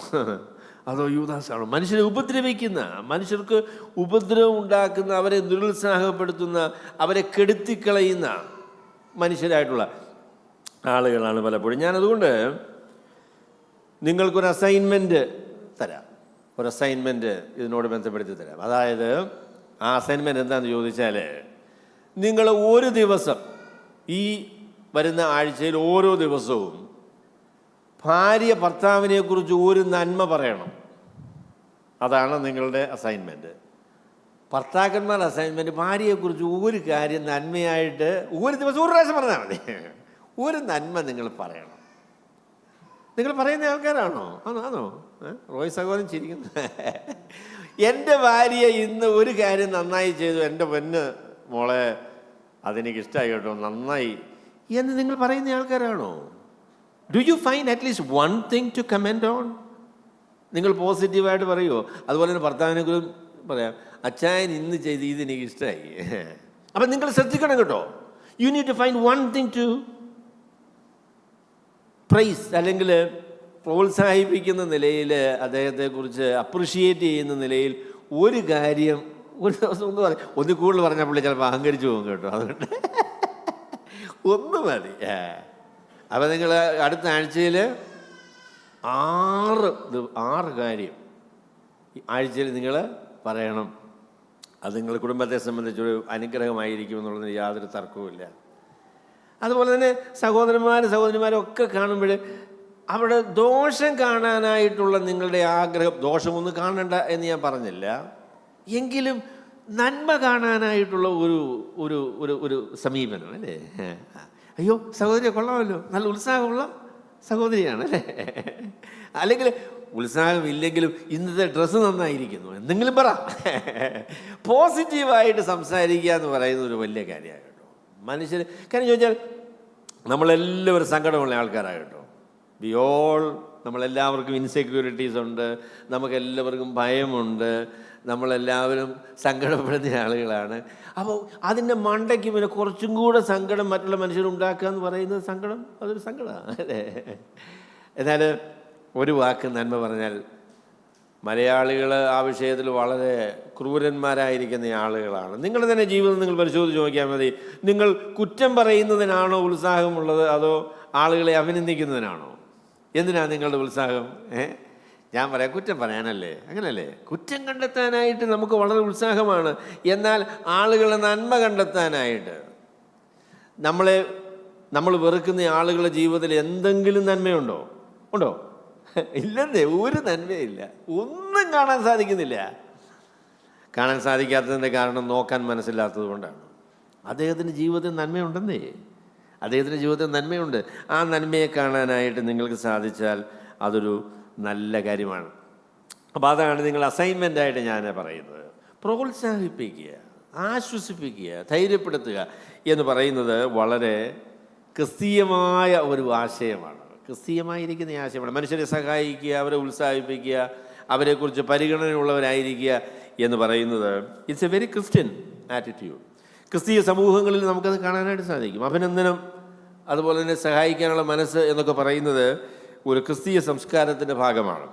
മനുഷ്യരെ ഉപദ്രവിക്കുന്ന, മനുഷ്യർക്ക് ഉപദ്രവം ഉണ്ടാക്കുന്ന, അവരെ നിരുത്സാഹപ്പെടുത്തുന്ന, അവരെ കെടുത്തിക്കളയുന്ന മനുഷ്യരായിട്ടുള്ള ആളുകളാണ് പലപ്പോഴും. ഞാനതുകൊണ്ട് നിങ്ങൾക്കൊരു അസൈൻമെൻറ്റ് തരാം. ഒരു അസൈൻമെൻറ്റ് ഇതിനോട് ബന്ധപ്പെടുത്തി തരാം. അതായത് ആ അസൈൻമെൻറ്റ് എന്താണെന്ന് ചോദിച്ചാൽ, നിങ്ങൾ ഒരു ദിവസം, ഈ വരുന്ന ആഴ്ചയിൽ ഓരോ ദിവസവും ഭാര്യ ഭർത്താവിനെക്കുറിച്ച് ഒരു നന്മ പറയണം. അതാണ് നിങ്ങളുടെ അസൈൻമെൻറ്റ്. ഭർത്താക്കന്മാരുടെ അസൈൻമെൻറ്റ് ഭാര്യയെക്കുറിച്ച് ഒരു കാര്യം നന്മയായിട്ട് ഒരു ദിവസം ഒരു പ്രാവശ്യം പറഞ്ഞാൽ മതി. ഒരു നന്മ നിങ്ങൾ പറയണം. നിങ്ങൾ പറയുന്ന ആൾക്കാരാണോ? ആണോ? റോയ് സഹോദരൻ ചിരിക്കുന്നു. എൻ്റെ ഭാര്യ ഇന്ന് ഒരു കാര്യം നന്നായി ചെയ്തു, എൻ്റെ പൊന്ന് മോളെ അതെനിക്കിഷ്ടമായി കേട്ടോ, നന്നായി എന്ന് നിങ്ങൾ പറയുന്ന ആൾക്കാരാണോ? Do you find at least one thing to comment on? നിങ്ങൾ പോസിറ്റീവായിട്ട് പറയുമോ? അതുപോലെ തന്നെ ഭർത്താവിനെ കുറിച്ച് പറയാം, അച്ചായൻ ഇന്ന് ചെയ്ത് ഇതെനിക്ക് ഇഷ്ടമായി. അപ്പം നിങ്ങൾ ശ്രദ്ധിക്കണം കേട്ടോ. You need to find one thing to praise, അല്ലെങ്കിൽ പ്രോത്സാഹിപ്പിക്കുന്ന നിലയിൽ, അദ്ദേഹത്തെക്കുറിച്ച് അപ്രിഷിയേറ്റ് ചെയ്യുന്ന നിലയിൽ ഒരു കാര്യം ഒരു ദിവസം ഒന്ന് പറയും. ഒന്നിൽ കൂടുതൽ പറഞ്ഞാൽ പുള്ളി ചിലപ്പോൾ അഹങ്കരിച്ചു പോകും കേട്ടോ. അതുകൊണ്ട് ഒന്ന് മതി. അപ്പം നിങ്ങൾ അടുത്ത ആഴ്ചയിൽ 6 കാര്യം ആഴ്ചയിൽ നിങ്ങൾ പറയണം. അത് നിങ്ങളുടെ കുടുംബത്തെ സംബന്ധിച്ചൊരു അനുഗ്രഹമായിരിക്കുമെന്നുള്ളതിന് യാതൊരു തർക്കവുമില്ല. അതുപോലെ തന്നെ സഹോദരന്മാരും ഒക്കെ കാണുമ്പോൾ അവിടെ ദോഷം കാണാനായിട്ടുള്ള നിങ്ങളുടെ ആഗ്രഹം, ദോഷമൊന്നും കാണണ്ട എന്ന് ഞാൻ പറഞ്ഞില്ല, എങ്കിലും നന്മ കാണാനായിട്ടുള്ള ഒരു ഒരു ഒരു ഒരു സമീപനം അല്ലേ? അയ്യോ സഹോദരിയെ കൊള്ളാമല്ലോ, നല്ല ഉത്സാഹമുള്ള സഹോദരിയാണ് അല്ലേ? അല്ലെങ്കിൽ ഉത്സാഹമില്ലെങ്കിലും ഇന്നത്തെ ഡ്രസ്സ് നന്നായിരിക്കുന്നു എന്തെങ്കിലും പറ. പോസിറ്റീവായിട്ട് സംസാരിക്കുക എന്ന് പറയുന്നത് ഒരു വലിയ കാര്യമാണ് കേട്ടോ. മനുഷ്യർ കാര്യം ചോദിച്ചാൽ നമ്മളെല്ലാവരും സങ്കടമുള്ള ആൾക്കാരാണ് കേട്ടോ. നമ്മളെല്ലാവർക്കും ഇൻസെക്യൂരിറ്റീസ് ഉണ്ട്, നമുക്കെല്ലാവർക്കും ഭയമുണ്ട്, നമ്മളെല്ലാവരും സങ്കടപ്പെടുന്ന ആളുകളാണ്. അപ്പോൾ അതിൻ്റെ മണ്ടയ്ക്ക് പിന്നെ കുറച്ചും കൂടെ സങ്കടം മറ്റുള്ള മനുഷ്യരുണ്ടാക്കുക എന്ന് പറയുന്നത് സങ്കടം, അതൊരു സങ്കടമാണ് അല്ലേ? എന്നാൽ ഒരു വാക്ക് നന്മ പറഞ്ഞാൽ, മലയാളികൾ ആ വിഷയത്തിൽ വളരെ ക്രൂരന്മാരായിരിക്കുന്ന ആളുകളാണ്. നിങ്ങളുടെ തന്നെ ജീവിതം നിങ്ങൾ പരിശോധിച്ച് നോക്കിയാൽ മതി. നിങ്ങൾ കുറ്റം പറയുന്നതിനാണോ ഉത്സാഹമുള്ളത്, അതോ ആളുകളെ അഭിനന്ദിക്കുന്നതിനാണോ? എന്തിനാണ് നിങ്ങളുടെ ഉത്സാഹം? ഞാൻ പറയാം, കുറ്റം പറയാനല്ലേ? അങ്ങനല്ലേ? കുറ്റം കണ്ടെത്താനായിട്ട് നമുക്ക് വളരെ ഉത്സാഹമാണ്. എന്നാൽ ആളുകളെ നന്മ കണ്ടെത്താനായിട്ട്, നമ്മൾ വെറുക്കുന്ന ആളുകളുടെ ജീവിതത്തിൽ എന്തെങ്കിലും നന്മയുണ്ടോ? ഇല്ലെന്നേ, ഒരു നന്മയില്ല, ഒന്നും കാണാൻ സാധിക്കുന്നില്ല. കാണാൻ സാധിക്കാത്തതിൻ്റെ കാരണം നോക്കാൻ മനസ്സില്ലാത്തത് കൊണ്ടാണ്. അദ്ദേഹത്തിൻ്റെ ജീവിതത്തിൽ നന്മയുണ്ടെന്നേ, അദ്ദേഹത്തിൻ്റെ ജീവിതത്തിൽ നന്മയുണ്ട്. ആ നന്മയെ കാണാനായിട്ട് നിങ്ങൾക്ക് സാധിച്ചാൽ അതൊരു നല്ല കാര്യമാണ്. അപ്പോൾ അതാണ് നിങ്ങൾ അസൈൻമെൻ്റായിട്ട് ഞാൻ പറയുന്നത്. പ്രോത്സാഹിപ്പിക്കുക, ആശ്വസിപ്പിക്കുക, ധൈര്യപ്പെടുത്തുക എന്ന് പറയുന്നത് വളരെ ക്രിസ്തീയമായ ഒരു ആശയമാണ്. ക്രിസ്തീയമായിരിക്കുന്ന ആശയമാണ്. മനുഷ്യരെ സഹായിക്കുക, അവരെ ഉത്സാഹിപ്പിക്കുക, അവരെക്കുറിച്ച് പരിഗണനയുള്ളവരായിരിക്കുക എന്ന് പറയുന്നത് it's A very Christian attitude. ക്രിസ്തീയ സമൂഹങ്ങളിൽ നമുക്കത് കാണാനായിട്ട് സാധിക്കും. അഭിനന്ദനം, അതുപോലെ തന്നെ സഹായിക്കാനുള്ള മനസ്സ് എന്നൊക്കെ പറയുന്നത് ഒരു ക്രിസ്തീയ സംസ്കാരത്തിൻ്റെ ഭാഗമാണ്.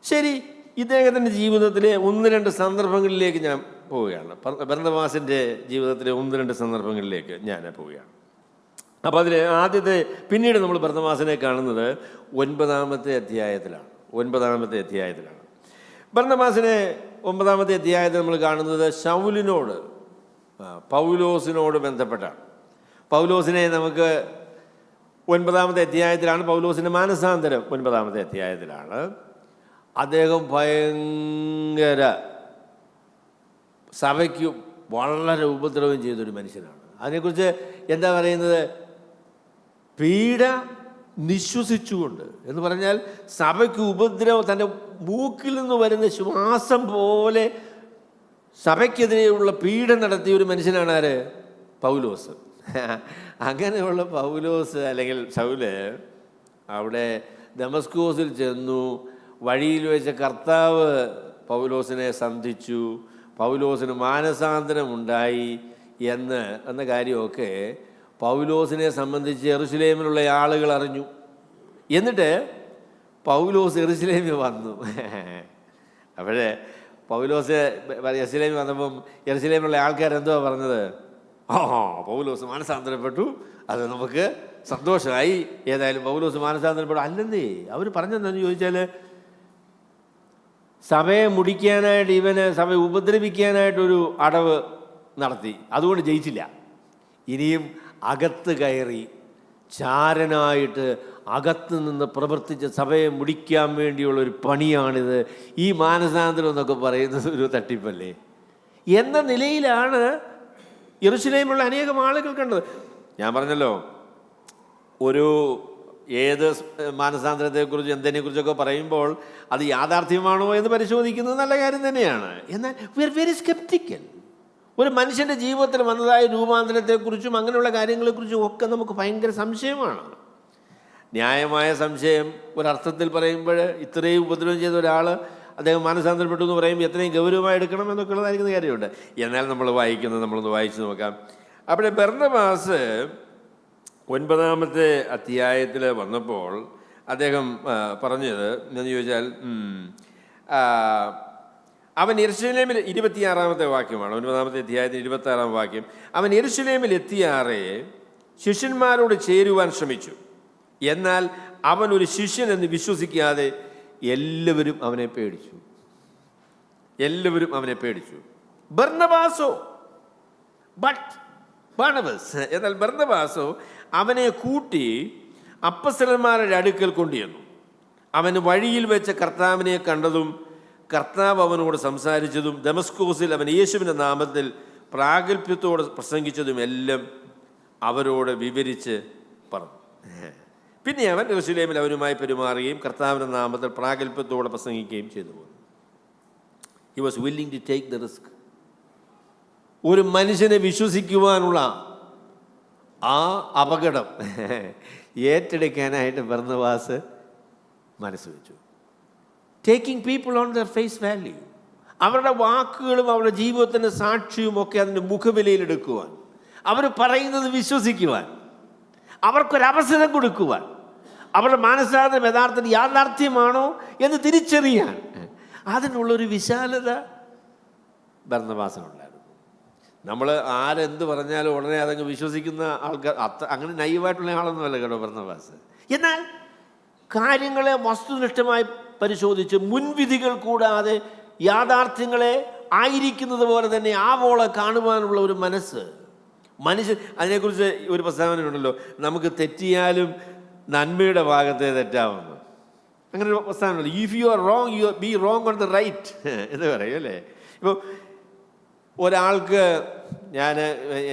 ശരി, ഇദ്ദേഹത്തിൻ്റെ ജീവിതത്തിലെ 1-2 സന്ദർഭങ്ങളിലേക്ക് ഞാൻ പോവുകയാണ്. ബർന്നബാസിൻ്റെ ജീവിതത്തിലെ 1-2 സന്ദർഭങ്ങളിലേക്ക് ഞാൻ പോവുകയാണ്. അപ്പോൾ അതിൽ പിന്നീട് നമ്മൾ ബർന്നബാസിനെ കാണുന്നത് 9-ാമത്തെ അധ്യായത്തിലാണ്. ബർന്നബാസിനെ 9-ാമത്തെ അധ്യായത്തിൽ നമ്മൾ കാണുന്നത് ശൗലിനോട്, പൗലോസിനോട് ബന്ധപ്പെട്ടാണ്. പൗലോസിനെ നമുക്ക് 9-ാമത്തെ അധ്യായത്തിലാണ് പൗലോസിൻ്റെ മാനസാന്തരം. 9-ാമത്തെ അധ്യായത്തിലാണ്. അദ്ദേഹം ഭയങ്കര സഭയ്ക്ക് വളരെ ഉപദ്രവം ചെയ്തൊരു മനുഷ്യനാണ്. അതിനെക്കുറിച്ച് എന്താ പറയുന്നത്? പീഡ നിശ്വസിച്ചുകൊണ്ട് എന്ന് പറഞ്ഞാൽ സഭയ്ക്ക് ഉപദ്രവം, തൻ്റെ മൂക്കിൽ നിന്ന് വരുന്ന ശ്വാസം പോലെ സഭയ്ക്കെതിരെയുള്ള പീഡ നടത്തിയ ഒരു മനുഷ്യനാണ് ആര്? പൗലോസ്. അങ്ങനെയുള്ള പൗലോസ് അല്ലെങ്കിൽ ശൗല് അവിടെ ദമസ്കോസിൽ ചെന്നു. വഴിയിൽ വെച്ച കർത്താവ് പൗലോസിനെ സന്ധിച്ചു, പൗലോസിന് മാനസാന്തരമുണ്ടായി എന്ന കാര്യമൊക്കെ പൗലോസിനെ സംബന്ധിച്ച് യെരുശലേമിലുള്ള ആളുകൾ അറിഞ്ഞു. എന്നിട്ട് പൗലോസ് യെരുശലേമിൽ വന്നു. അപ്പോഴേ പൗലോസ് യെരുശലേമിൽ വന്നപ്പം യെരുശലേമിലുള്ള ആൾക്കാരെന്തുവാ പറഞ്ഞത്? പൗലോസ് മാനസാന്തരപ്പെട്ടു, അത് നമുക്ക് സന്തോഷമായി, ഏതായാലും പൗലോസ് മാനസാന്തരപ്പെട്ടു. അല്ലെന്നേ, അവർ പറഞ്ഞെന്നു ചോദിച്ചാൽ സഭയെ മുടിക്കാനായിട്ട്, സഭയെ ഉപദ്രവിക്കാനായിട്ടൊരു അടവ് നടത്തി, അതുകൊണ്ട് ജയിച്ചില്ല. ഇനിയും അകത്ത് കയറി ചാരനായിട്ട് അകത്ത് നിന്ന് പ്രവർത്തിച്ച് സഭയെ മുടിക്കാൻ വേണ്ടിയുള്ളൊരു പണിയാണിത്. ഈ മാനസാന്തരം എന്നൊക്കെ പറയുന്നത് ഒരു തട്ടിപ്പല്ലേ എന്ന നിലയിലാണ് യെരുശലേമിലുള്ള അനേകം ആളുകൾ കണ്ടത്. ഞാൻ പറഞ്ഞല്ലോ, ഏത് മാനസാന്തരത്തെക്കുറിച്ച് എന്തിനെക്കുറിച്ചൊക്കെ പറയുമ്പോൾ അത് യാഥാർത്ഥ്യമാണോ എന്ന് പരിശോധിക്കുന്നത് നല്ല കാര്യം തന്നെയാണ്. എന്നാൽ വി ആർ വെരി സ്കെപ്റ്റിക്കൽ. ഒരു മനുഷ്യൻ്റെ ജീവിതത്തിൽ വന്നതായ രൂപാന്തരത്തെക്കുറിച്ചും അങ്ങനെയുള്ള കാര്യങ്ങളെക്കുറിച്ചും ഒക്കെ നമുക്ക് ഭയങ്കര സംശയമാണ്. ന്യായമായ സംശയം ഒരർത്ഥത്തിൽ പറയുമ്പോൾ, ഇത്രയും ഉപദ്രവം ചെയ്ത ഒരാൾ അദ്ദേഹം മാനസാന്തരപ്പെട്ടു എന്ന് പറയുമ്പോൾ എത്രയും ഗൗരവമായി എടുക്കണം എന്നൊക്കെ ഉള്ളതായിരിക്കുന്ന കാര്യമുണ്ട്. എന്നാൽ നമ്മളൊന്ന് വായിച്ചു നോക്കാം. അവിടെ ബർന്നബാസ് 9-ാമത്തെ അധ്യായത്തിൽ വന്നപ്പോൾ അദ്ദേഹം പറഞ്ഞത് എന്ന് ചോദിച്ചാൽ, അവൻ യെരുശലേമിൽ 26-ാമത്തെ വാക്യമാണ്, 9-ാമത്തെ അധ്യായത്തിൽ 26-ാം വാക്യം. അവൻ യെരുശലേമിൽ എത്തിയാറെ ശിഷ്യന്മാരോട് ചേരുവാൻ ശ്രമിച്ചു. എന്നാൽ അവൻ ഒരു ശിഷ്യൻ എന്ന് വിശ്വസിക്കാതെ എല്ലാവരും അവനെ പേടിച്ചു. ബർന്നബാസോ എന്നാൽ ബർന്നബാസോ അവനെ കൂട്ടി അപ്പസ്തലന്മാരുടെ അടുക്കൽ കൊണ്ടുവന്നു. അവന് വഴിയിൽ വെച്ച കർത്താവിനെ കണ്ടതും കർത്താവ് അവനോട് സംസാരിച്ചതും ദമസ്കോസിൽ അവൻ യേശുവിൻ്റെ നാമത്തിൽ പ്രാഗൽഭ്യത്തോടെ പ്രസംഗിച്ചതും എല്ലാം അവരോട് വിവരിച്ച് പറഞ്ഞു. പിന്നെ അവൻ യെരുശലേമിൽ അവരുമായി പെരുമാറുകയും കർത്താവിൻ്റെ നാമത്തിൽ പ്രാഗൽഭ്യത്തോടെ പ്രസംഗിക്കുകയും ചെയ്തു. He was willing to take the risk. ഒരു മനുഷ്യനെ വിശ്വസിക്കുവാനുള്ള ആ അപകടം ഏറ്റെടുക്കാനായിട്ട് ബർന്നബാസ് മനസ്സ് വെച്ചു. Taking people on their face value, അവരുടെ വാക്കുകളും അവരുടെ ജീവിതത്തിൻ്റെ സാക്ഷിയും ഒക്കെ അതിൻ്റെ മുഖവിലയിലെടുക്കുവാൻ, അവർ പറയുന്നത് വിശ്വസിക്കുവാൻ, അവർക്കൊരവസരം കൊടുക്കുവാൻ, അവരുടെ മാനസാന്തരം യഥാർത്ഥത്തിൽ യാഥാർത്ഥ്യമാണോ എന്ന് തിരിച്ചറിയാൻ, അതിനുള്ളൊരു വിശാലത ബർന്നബാസിനുണ്ടായിരുന്നു. നമ്മൾ ആരെന്ത് പറഞ്ഞാലും ഉടനെ അതങ്ങ് വിശ്വസിക്കുന്ന ആൾക്കാർ അങ്ങനെ നൈവായിട്ടുള്ള ആളൊന്നുമല്ല കേട്ടോ ബർന്നബാസ്. എന്നാൽ കാര്യങ്ങളെ വസ്തുനിഷ്ഠമായി പരിശോധിച്ച് മുൻവിധികൾ കൂടാതെ യാഥാർത്ഥ്യങ്ങളെ ആയിരിക്കുന്നത് പോലെ തന്നെ ആവോളം കാണുവാനുള്ള ഒരു മനുഷ്യൻ അതിനെക്കുറിച്ച് ഒരു പ്രസ്താവനയുണ്ടല്ലോ, നമുക്ക് തെറ്റിയാലും നന്മയുടെ ഭാഗത്തെ തെറ്റാവുന്നു. അങ്ങനെ ഒരു പ്രസ്താവനയുണ്ടല്ലോ, if you are wrong you be wrong on the right എന്ന് പറയും അല്ലേ. ഇപ്പോൾ ഒരാൾക്ക് ഞാൻ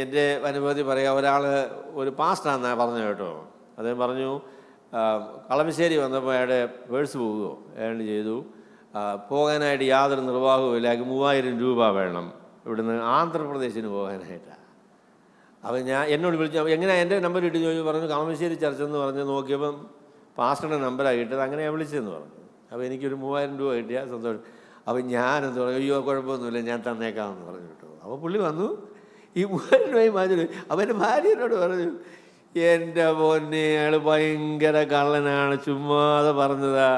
എൻ്റെ അനുഭവത്തിൽ പറയാം, ഒരു പാസ്റ്ററാണെന്നാണ് പറഞ്ഞു കേട്ടോ. അദ്ദേഹം പറഞ്ഞു, കളമശ്ശേരി വന്നപ്പോൾ അയാളുടെ പേഴ്സ് പോവുകയോ അയാൾ ചെയ്തു, പോകാനായിട്ട് യാതൊരു നിർവാഹവും ഇല്ല, 3000 രൂപ വേണം ഇവിടുന്ന് ആന്ധ്രാപ്രദേശിന് പോകാനായിട്ടാണ്. അപ്പോൾ എന്നോട് വിളിച്ചു, എങ്ങനെയാണ് എൻ്റെ നമ്പർ ഇട്ട് ചോദിച്ചു. പറഞ്ഞു കളമശ്ശേരി ചർച്ചെന്ന് പറഞ്ഞ് നോക്കിയപ്പം പാസ്റ്ററുടെ നമ്പറാണ് കിട്ടത്, അങ്ങനെയാണ് വിളിച്ചതെന്ന് പറഞ്ഞു. അപ്പോൾ എനിക്കൊരു 3000 രൂപ കിട്ടിയാൽ സന്തോഷം. അപ്പോൾ ഞാനെന്ത് പറഞ്ഞു, അയ്യോ കുഴപ്പമൊന്നുമില്ല ഞാൻ തന്നേക്കാമെന്ന് പറഞ്ഞു കേട്ടോ. അപ്പോൾ പുള്ളി വന്നു, ഈ 3000 രൂപയും മാറ്റി. അപ്പോൾ എൻ്റെ ഭാര്യനോട് പറഞ്ഞു, എൻ്റെ പൊന്നെ അയാൾ ഭയങ്കര കള്ളനാണ്, ചുമ്മാതെ പറഞ്ഞതാ,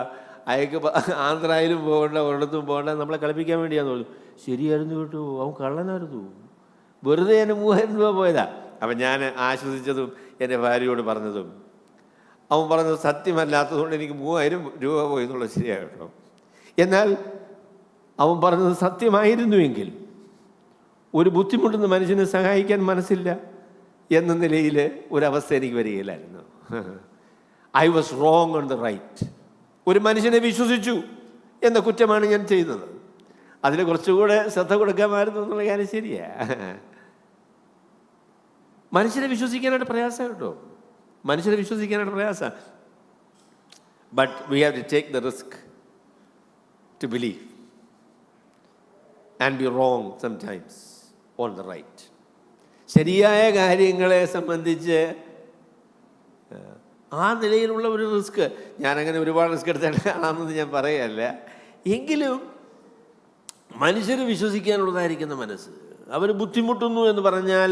അയാൾക്ക് ആന്ധ്രയിലും പോകണ്ട ഒരിടത്തും പോകണ്ട, നമ്മളെ കളിപ്പിക്കാൻ വേണ്ടിയാന്ന് പറഞ്ഞു. ശരിയായിരുന്നു കേട്ടോ, അവൻ കള്ളനായിരുന്നു, വെറുതെ എൻ്റെ 3000 രൂപ പോയതാ. അപ്പം ഞാൻ ആശ്വസിച്ചതും എൻ്റെ ഭാര്യയോട് പറഞ്ഞതും, അവൻ പറഞ്ഞത് സത്യമല്ലാത്തതുകൊണ്ട് എനിക്ക് 3000 രൂപ പോയി എന്നുള്ളത് ശരിയാണ് കേട്ടോ. എന്നാൽ അവൻ പറഞ്ഞത് സത്യമായിരുന്നുവെങ്കിൽ ഒരു ബുദ്ധിമുട്ടുന്ന മനുഷ്യനെ സഹായിക്കാൻ മനസ്സില്ല എന്ന നിലയിൽ ഒരവസ്ഥ എനിക്ക് വരികയില്ലായിരുന്നു. I was wrong on the right. ഒരു മനുഷ്യനെ വിശ്വസിച്ചു എന്ന കുറ്റമാണ് ഞാൻ ചെയ്തത്. അതിന് കുറച്ചുകൂടെ ശ്രദ്ധ കൊടുക്കാമായിരുന്നു എന്നുള്ള കാര്യം ശരിയാ. മനുഷ്യരെ വിശ്വസിക്കാനായിട്ട് പ്രയാസമാണ് കേട്ടോ, മനുഷ്യരെ വിശ്വസിക്കാനായിട്ട് പ്രയാസമാണ്. But we have to take the risk to believe and be wrong sometimes on the right. ശരിയായ കാര്യങ്ങളെ സംബന്ധിച്ച് ആ നിലയിലുള്ള ഒരു റിസ്ക്, ഞാനങ്ങനെ ഒരുപാട് റിസ്ക് എടുത്താണെന്ന് ഞാൻ പറയുകയല്ല, എങ്കിലും മനുഷ്യർ വിശ്വസിക്കാനുള്ളതായിരിക്കുന്ന മനസ്സ്, അവർ ബുദ്ധിമുട്ടുന്നു എന്ന് പറഞ്ഞാൽ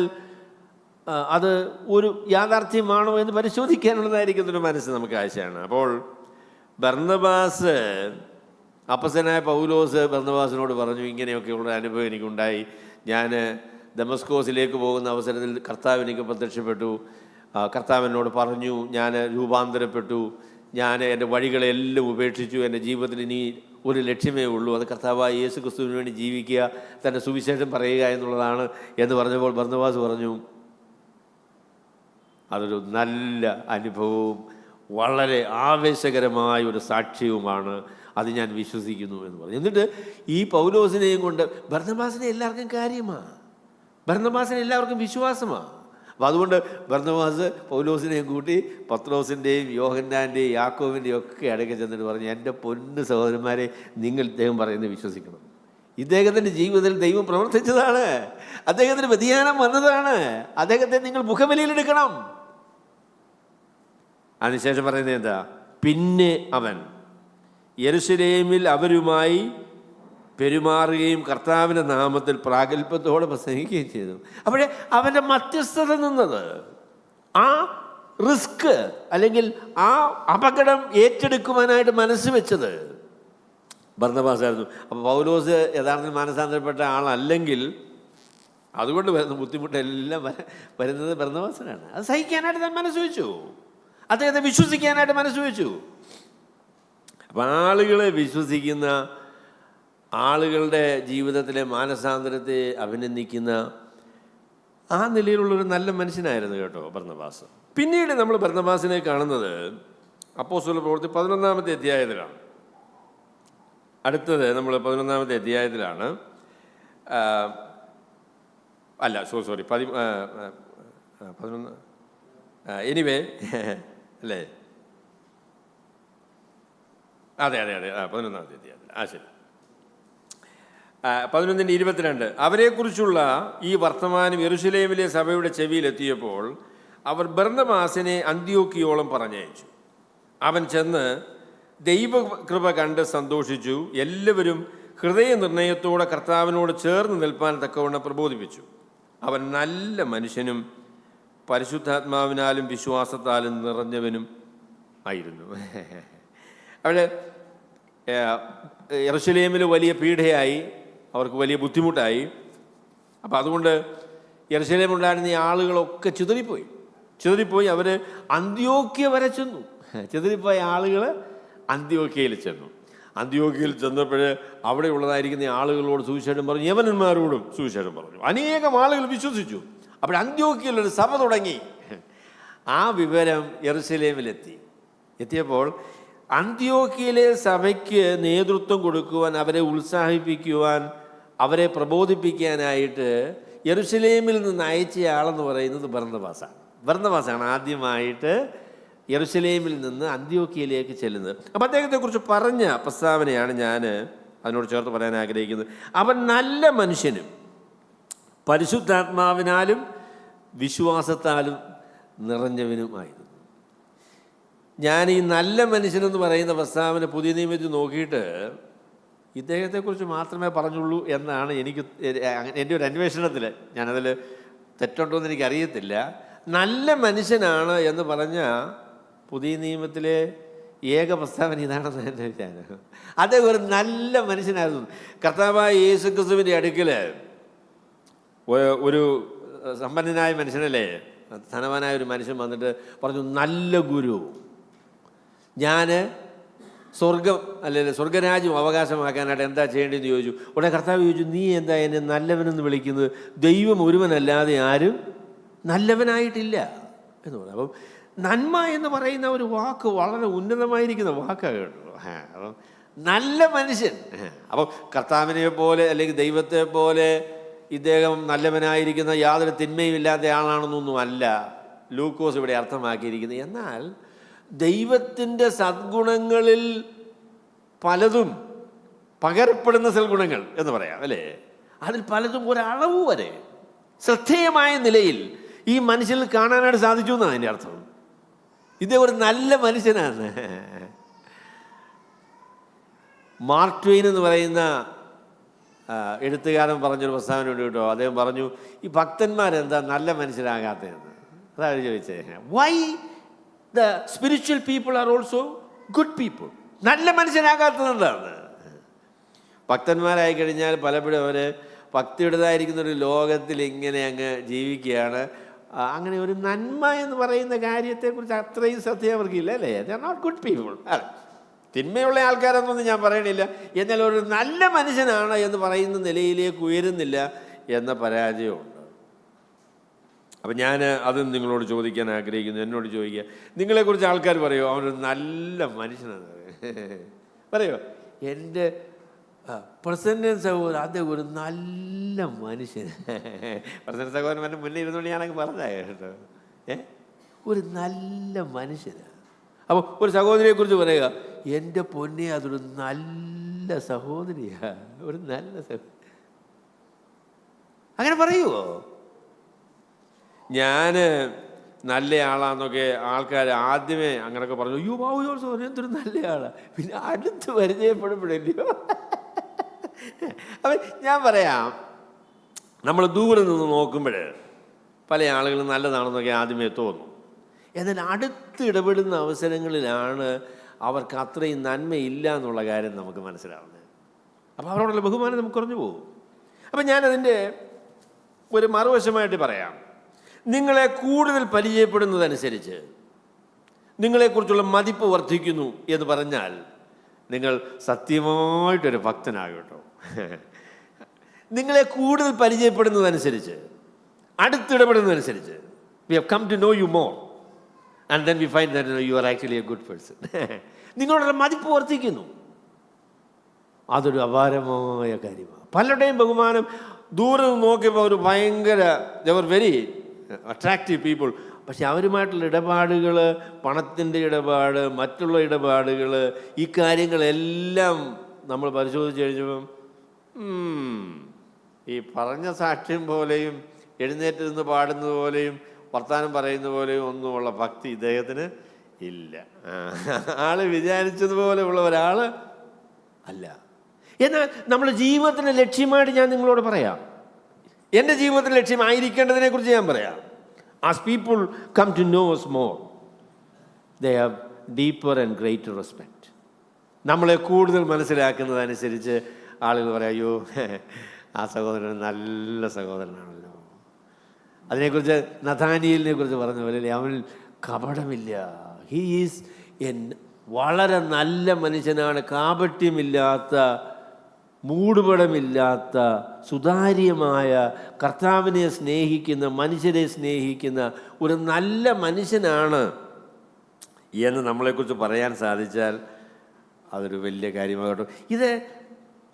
അത് ഒരു യാഥാർത്ഥ്യമാണോ എന്ന് പരിശോധിക്കാനുള്ളതായിരിക്കുന്നൊരു മനസ്സ് നമുക്ക് ആവശ്യമാണ്. അപ്പോൾ ബർന്നബാസ്, അപ്പസ്തലനായ പൗലോസ് ബർന്നബാസിനോട് പറഞ്ഞു, ഇങ്ങനെയൊക്കെയുള്ള അനുഭവം എനിക്കുണ്ടായി. ഞാൻ ദമസ്കോസിലേക്ക് പോകുന്ന അവസരത്തിൽ കർത്താവ് എനിക്ക് പ്രത്യക്ഷപ്പെട്ടു. കർത്താവ് എന്നോട് പറഞ്ഞു, ഞാൻ രൂപാന്തരപ്പെട്ടു, ഞാൻ എൻ്റെ വഴികളെല്ലാം ഉപേക്ഷിച്ചു, എൻ്റെ ജീവിതത്തിൽ ഇനി ഒരു ലക്ഷ്യമേ ഉള്ളൂ, അത് കർത്താവായ യേശു ക്രിസ്തുവിന് വേണ്ടി ജീവിക്കുക, തൻ്റെ സുവിശേഷം പറയുക എന്നുള്ളതാണ് എന്ന് പറഞ്ഞപ്പോൾ ബർന്നബാസ് പറഞ്ഞു, അതൊരു നല്ല അനുഭവവും വളരെ ആവേശകരമായ ഒരു സാക്ഷ്യവുമാണ്, അത് ഞാൻ വിശ്വസിക്കുന്നു എന്ന് പറഞ്ഞു. എന്നിട്ട് ഈ പൗലോസിനെയും കൊണ്ട്, ബർന്നബാസിനെ എല്ലാവർക്കും കാര്യമാണ്, ബർന്നബാസിനെ എല്ലാവർക്കും വിശ്വാസമാണ്. അപ്പോൾ അതുകൊണ്ട് ബർന്നബാസ് പൗലോസിനെയും കൂട്ടി പത്രോസിൻ്റെയും യോഹന്നാൻ്റെയും യാക്കോബിൻ്റെയും ഒക്കെ അടുക്കെ ചെന്നിട്ട് പറഞ്ഞു, എൻ്റെ പൊന്നു സഹോദരന്മാരെ, നിങ്ങൾ ഇദ്ദേഹം പറയുന്നത് വിശ്വസിക്കണം. ഇദ്ദേഹത്തിൻ്റെ ജീവിതത്തിൽ ദൈവം പ്രവർത്തിച്ചതാണ്, അദ്ദേഹത്തിന് വ്യതിയാനം വന്നതാണ്, അദ്ദേഹത്തെ നിങ്ങൾ മുഖബലിയിലെടുക്കണം. അതിനുശേഷം പറയുന്നത് എന്താ? പിന്നെ അവൻ യെരുശലേമിൽ അവരുമായി പെരുമാറുകയും കർത്താവിൻ്റെ നാമത്തിൽ പ്രാഗൽഭ്യത്തോടെ പ്രസംഗിക്കുകയും ചെയ്തു. അപ്പോഴേ അവൻ്റെ മധ്യസ്ഥത നിന്നത്, ആ റിസ്ക് അല്ലെങ്കിൽ ആ അപകടം ഏറ്റെടുക്കുവാനായിട്ട് മനസ്സ് വെച്ചത് ബർന്നബാസായിരുന്നു. അപ്പോൾ പൗലോസ് യഥാർത്ഥത്തിൽ മാനസാന്തരപ്പെട്ട ആളല്ലെങ്കിൽ അതുകൊണ്ട് വരുന്ന ബുദ്ധിമുട്ടെല്ലാം വരുന്നത് ബർന്നബാസിനാണ്. അത് സഹിക്കാനായിട്ട് താൻ മനസ്സ് വെച്ചു, അദ്ദേഹത്തെ വിശ്വസിക്കാനായിട്ട് മനസ്സ് വെച്ചു. അപ്പം ആളുകളെ വിശ്വസിക്കുന്ന, ആളുകളുടെ ജീവിതത്തിലെ മാനസാന്തരത്തെ അഭിനന്ദിക്കുന്ന ആ നിലയിലുള്ളൊരു നല്ല മനുഷ്യനായിരുന്നു കേട്ടോ ബർന്നബാസ്. പിന്നീട് നമ്മൾ ബർന്നബാസിനെ കാണുന്നത് അപ്പോസ്തല പ്രവൃത്തി 11-ാമത്തെ അധ്യായത്തിലാണ്. അടുത്തത് നമ്മൾ 11-ാമത്തെ അധ്യായത്തിലാണ്. അല്ല സോറി 11 എനിവേ അല്ലേ, അതെ 11-ാമത്തെ അധ്യായത്തിൽ. ശരി, 11:22. അവരെക്കുറിച്ചുള്ള ഈ വർത്തമാനം യെരുശലേമിലെ സഭയുടെ ചെവിയിലെത്തിയപ്പോൾ അവർ ബർന്നബാസിനെ അന്ത്യോക്യയോളം പറഞ്ഞയച്ചു. അവൻ ചെന്ന് ദൈവകൃപ കണ്ട് സന്തോഷിച്ചു. എല്ലാവരും ഹൃദയനിർണയത്തോടെ കർത്താവിനോട് ചേർന്ന് നിൽപ്പാൻ തക്കവണ്ണം പ്രബോധിപ്പിച്ചു. അവൻ നല്ല മനുഷ്യനും പരിശുദ്ധാത്മാവിനാലും വിശ്വാസത്താലും നിറഞ്ഞവനും ആയിരുന്നു. അവിടെ യെരുശലേമിൽ വലിയ പീഡയായി, അവർക്ക് വലിയ ബുദ്ധിമുട്ടായി. അപ്പം അതുകൊണ്ട് യെരുശലേമിലുണ്ടായിരുന്ന ഈ ആളുകളൊക്കെ ചിതറിപ്പോയി. അവർ അന്ത്യോക്യ വരെ ചെന്നു. ചിതറിപ്പോയ ആളുകൾ അന്ത്യോക്യയിൽ ചെന്നു. അന്ത്യോക്യയിൽ ചെന്നപ്പോൾ അവിടെ ഉള്ളതായിരിക്കുന്ന ആളുകളോട് സുവിശേഷം പറഞ്ഞു, യവനന്മാരോടും സുവിശേഷം പറഞ്ഞു. അനേകം ആളുകൾ വിശ്വസിച്ചു. അപ്പോൾ അന്ത്യോക്യയിലൊരു സഭ തുടങ്ങി. ആ വിവരം എത്തിയപ്പോൾ അന്ത്യോക്യയിലെ സഭയ്ക്ക് നേതൃത്വം കൊടുക്കുവാൻ, അവരെ ഉത്സാഹിപ്പിക്കുവാൻ, അവരെ പ്രബോധിപ്പിക്കാനായിട്ട് യെരുശലേമിൽ നിന്ന് അയച്ചയാളെന്ന് പറയുന്നത് ബർന്നബാസാണ് ആദ്യമായിട്ട് യെരുശലേമിൽ നിന്ന് അന്ത്യോക്യയിലേക്ക് ചെല്ലുന്നത്. അപ്പം അദ്ദേഹത്തെക്കുറിച്ച് പറഞ്ഞ പ്രസ്താവനയാണ് ഞാൻ അതിനോട് ചേർത്ത് പറയാൻ ആഗ്രഹിക്കുന്നത്. അവൻ നല്ല മനുഷ്യനും പരിശുദ്ധാത്മാവിനാലും വിശ്വാസത്താലും നിറഞ്ഞവനുമായിരുന്നു. ഞാൻ ഈ നല്ല മനുഷ്യനെന്ന് പറയുന്ന പ്രസ്താവന പുതിയ നിയമത്തിൽ നോക്കിയിട്ട് ഇദ്ദേഹത്തെക്കുറിച്ച് മാത്രമേ പറഞ്ഞുള്ളൂ എന്നാണ് എൻ്റെ ഒരു അന്വേഷണത്തിൽ. ഞാനതിൽ തെറ്റുണ്ടോ എന്ന് എനിക്കറിയത്തില്ല. നല്ല മനുഷ്യനാണ് എന്ന് പറഞ്ഞ പുതിയ നിയമത്തിലെ ഏക പ്രസ്താവന ഇതാണെന്ന് എൻ്റെ വിചാരം. അദ്ദേഹം ഒരു നല്ല മനുഷ്യനായിരുന്നു. കർത്താവായ യേശു ക്രിസ്തുവിൻ്റെ അടുക്കൽ ഒരു സമ്പന്നനായ മനുഷ്യനല്ലേ, ധനവാനായ ഒരു മനുഷ്യൻ വന്നിട്ട് പറഞ്ഞു, നല്ല ഗുരു, ഞാൻ സ്വർഗം അല്ലെങ്കിൽ സ്വർഗരാജ്യം അവകാശമാക്കാനായിട്ട് എന്താ ചെയ്യേണ്ടതെന്ന് ചോദിച്ചു. ഉടനെ കർത്താവ് ചോദിച്ചു, നീ എന്താ എന്നെ നല്ലവനെന്ന് വിളിക്കുന്നത്? ദൈവം ഒരുവനല്ലാതെ ആരും നല്ലവനായിട്ടില്ല എന്ന് പറഞ്ഞു. അപ്പം നന്മ എന്ന് പറയുന്ന ഒരു വാക്ക് വളരെ ഉന്നതമായിരിക്കുന്ന വാക്കാണ് കേട്ടോ. അപ്പം നല്ല മനുഷ്യൻ, അപ്പം കർത്താവിനെ പോലെ അല്ലെങ്കിൽ ദൈവത്തെ പോലെ ഇദ്ദേഹം നല്ലവനായിരിക്കുന്ന യാതൊരു തിന്മയും ഇല്ലാത്ത ആളാണെന്നൊന്നും അല്ല ലൂക്കോസ് ഇവിടെ അർത്ഥമാക്കിയിരിക്കുന്നത്. എന്നാൽ ദൈവത്തിൻ്റെ സദ്ഗുണങ്ങളിൽ പലതും പകരപ്പെടുന്ന സൽഗുണങ്ങൾ എന്ന് പറയാം അല്ലേ, അതിൽ പലതും ഒരളവ് വരെ ശ്രദ്ധേയമായ നിലയിൽ ഈ മനുഷ്യനിൽ കാണാനായിട്ട് സാധിച്ചു എന്നാണ് അതിൻ്റെ അർത്ഥം. ഇതേ ഒരു നല്ല മനുഷ്യനാണ്. മാർക്ക് ട്വെയിൻ എന്ന് പറയുന്ന എഴുത്തുകാരൻ പറഞ്ഞൊരു പ്രസ്താവന ഉണ്ട് കേട്ടോ. അദ്ദേഹം പറഞ്ഞു, ഈ ഭക്തന്മാരെന്താ നല്ല മനുഷ്യരാകാത്തതെന്ന്. അതാണ് ചോദിച്ചേ, why the spiritual people are also good people? നല്ല മനുഷ്യരാകാത്തത് എന്താണ്? ഭക്തന്മാരായി കഴിഞ്ഞാൽ പലപ്പോഴും അവർ ഭക്തിയുടേതായിരിക്കുന്നൊരു ലോകത്തിൽ ഇങ്ങനെ അങ്ങ് ജീവിക്കുകയാണ്. അങ്ങനെ ഒരു നന്മ എന്ന് പറയുന്ന കാര്യത്തെക്കുറിച്ച് അത്രയും ശ്രദ്ധ അവർക്കില്ല അല്ലേ. They are not good people. തിന്മയുള്ള ആൾക്കാരെന്നൊന്നും ഞാൻ പറയണില്ല, എന്നാൽ ഒരു നല്ല മനുഷ്യനാണ് എന്ന് പറയുന്ന നിലയിലേക്ക് ഉയരുന്നില്ല എന്ന പരാജയമുണ്ട്. അപ്പം ഞാൻ അതും നിങ്ങളോട് ചോദിക്കാൻ ആഗ്രഹിക്കുന്നു. എന്നോട് ചോദിക്കുക, നിങ്ങളെക്കുറിച്ച് ആൾക്കാർ പറയുമോ അവനൊരു നല്ല മനുഷ്യനാണ് പറയുമോ? എൻ്റെ പ്രസന്നൻ സഹോദരൻ അദ്ദേഹം ഒരു നല്ല മനുഷ്യൻ. പ്രസന്ന സഹോദരൻ എൻ്റെ മുന്നേ ഇരുന്നുകൊണ്ട് ഞാനങ്ങ് പറഞ്ഞാൽ കേട്ടോ, ഒരു നല്ല മനുഷ്യനാണ്. അപ്പോൾ ഒരു സഹോദരിയെക്കുറിച്ച് പറയുക, എൻ്റെ പൊന്നെ അതൊരു നല്ല സഹോദരിയാണ്, ഒരു നല്ല സഹോദരി. അങ്ങനെ പറയുമോ? ഞാൻ നല്ല ആളാന്നൊക്കെ ആൾക്കാർ ആദ്യമേ അങ്ങനെയൊക്കെ പറഞ്ഞു, അയ്യോ ബാബു സഹോദരൻ എന്തൊരു നല്ല ആളാണ്. പിന്നെ അടുത്ത് പരിചയപ്പെടുമ്പോഴല്ലയോ. അപ്പം ഞാൻ പറയാം, നമ്മൾ ദൂരെ നിന്ന് നോക്കുമ്പോൾ പല ആളുകളും നല്ലതാണെന്നൊക്കെ ആദ്യമേ തോന്നും. എന്നാൽ അടുത്ത് ഇടപെടുന്ന അവസരങ്ങളിലാണ് അവർക്ക് അത്രയും നന്മയില്ല എന്നുള്ള കാര്യം നമുക്ക് മനസ്സിലാവുന്നത്. അപ്പോൾ അവരോടുള്ള ബഹുമാനം നമുക്ക് കുറഞ്ഞു പോകും. അപ്പം ഞാനതിൻ്റെ ഒരു മറുവശമായിട്ട് പറയാം, നിങ്ങളെ കൂടുതൽ പരിചയപ്പെടുന്നതനുസരിച്ച് നിങ്ങളെക്കുറിച്ചുള്ള മതിപ്പ് വർദ്ധിക്കുന്നു എന്ന് പറഞ്ഞാൽ നിങ്ങൾ സത്യമായിട്ടൊരു ഭക്തനാകും കേട്ടോ. നിങ്ങളെ കൂടുതൽ പരിചയപ്പെടുന്നതനുസരിച്ച്, അടുത്തിടപെടുന്നതനുസരിച്ച്, we have come to know you more and then we find that you are actually a good person. നിങ്ങളുടെ മതിപ്പ് വർദ്ധിക്കുന്നു. അതൊരു അപാരമായ കാര്യമാണ്. പലരുടെയും ബഹുമാനം ദൂരെ നിന്ന് നോക്കിയപ്പോൾ അവർ ഭയങ്കര ദേ വർ വെരി അട്രാക്റ്റീവ് പീപ്പിൾ. പക്ഷെ അവരുമായിട്ടുള്ള ഇടപാടുകൾ, പണത്തിൻ്റെ ഇടപാട്, മറ്റുള്ള ഇടപാടുകൾ, ഈ കാര്യങ്ങളെല്ലാം നമ്മൾ പരിശോധിച്ച് കഴിഞ്ഞപ്പം ഈ പറഞ്ഞ സാക്ഷ്യം പോലെയും എഴുന്നേറ്റ് നിന്ന് പാടുന്നത് പോലെയും വർത്താനം പറയുന്ന പോലെയും ഒന്നുമുള്ള ഭക്തി ഇദ്ദേഹത്തിന് ഇല്ല. ആള് വിചാരിച്ചതുപോലെ ഉള്ള ഒരാൾ അല്ല. എന്നാൽ നമ്മുടെ ജീവിതത്തിൻ്റെ ലക്ഷ്യമായിട്ട് ഞാൻ നിങ്ങളോട് പറയാം, എൻ്റെ ജീവിതത്തിൻ്റെ ലക്ഷ്യമായിരിക്കേണ്ടതിനെ കുറിച്ച് ഞാൻ പറയാം. As people come to know us more, they have deeper and greater respect. നമ്മളെ കൂടുതൽ മനസ്സിലാക്കുന്നതനുസരിച്ച് ആളുകൾ പറയാം, അയ്യോ ആ സഹോദരൻ നല്ല സഹോദരനാണല്ലോ. അതിനെക്കുറിച്ച് നഥാനിയേലിനെ കുറിച്ച് പറഞ്ഞ പോലെ അവനിൽ കപടമില്ല. ഹീ ഈസ് വളരെ നല്ല മനുഷ്യനാണ്, കാപട്യമില്ലാത്ത, മൂടുപടമില്ലാത്ത, സുതാര്യമായ, കർത്താവിനെ സ്നേഹിക്കുന്ന, മനുഷ്യരെ സ്നേഹിക്കുന്ന ഒരു നല്ല മനുഷ്യനാണ് എന്ന് നമ്മളെക്കുറിച്ച് പറയാൻ സാധിച്ചാൽ അതൊരു വലിയ കാര്യമാകട്ടെ. ഇത്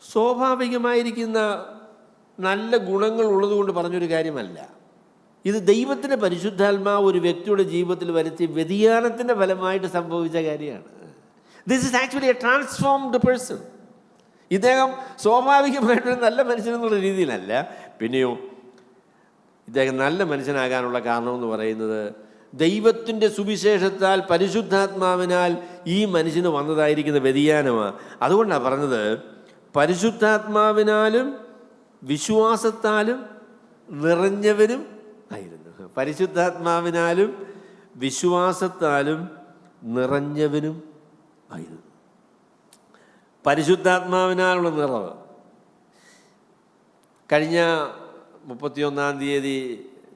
സ്വാഭാവികമായിരിക്കുന്ന നല്ല ഗുണങ്ങൾ ഉള്ളതുകൊണ്ട് പറഞ്ഞൊരു കാര്യമല്ല. ഇത് ദൈവത്തിൻ്റെ പരിശുദ്ധാത്മാവ് ഒരു വ്യക്തിയുടെ ജീവിതത്തിൽ വരുത്തിയ വ്യതിയാനത്തിൻ്റെ ഫലമായിട്ട് സംഭവിച്ച കാര്യമാണ്. This is actually A transformed person. ഇദ്ദേഹം സ്വാഭാവികമായിട്ടൊരു നല്ല മനുഷ്യനെന്നുള്ള രീതിയിലല്ല. പിന്നെയോ ഇദ്ദേഹം നല്ല മനുഷ്യനാകാനുള്ള കാരണമെന്ന് പറയുന്നത് ദൈവത്തിൻ്റെ സുവിശേഷത്താൽ, പരിശുദ്ധാത്മാവിനാൽ ഈ മനുഷ്യന് വന്നതായിരിക്കുന്ന വ്യതിയാനമാണ്. അതുകൊണ്ടാണ് പറഞ്ഞത്, പരിശുദ്ധാത്മാവിനാലും വിശ്വാസത്താലും നിറഞ്ഞവരും ആയിരുന്നു. പരിശുദ്ധാത്മാവിനാലും വിശ്വാസത്താലും നിറഞ്ഞവനും ആയിരുന്നു. പരിശുദ്ധാത്മാവിനാലുള്ള നിറവ്. കഴിഞ്ഞ 31-ാം തീയതി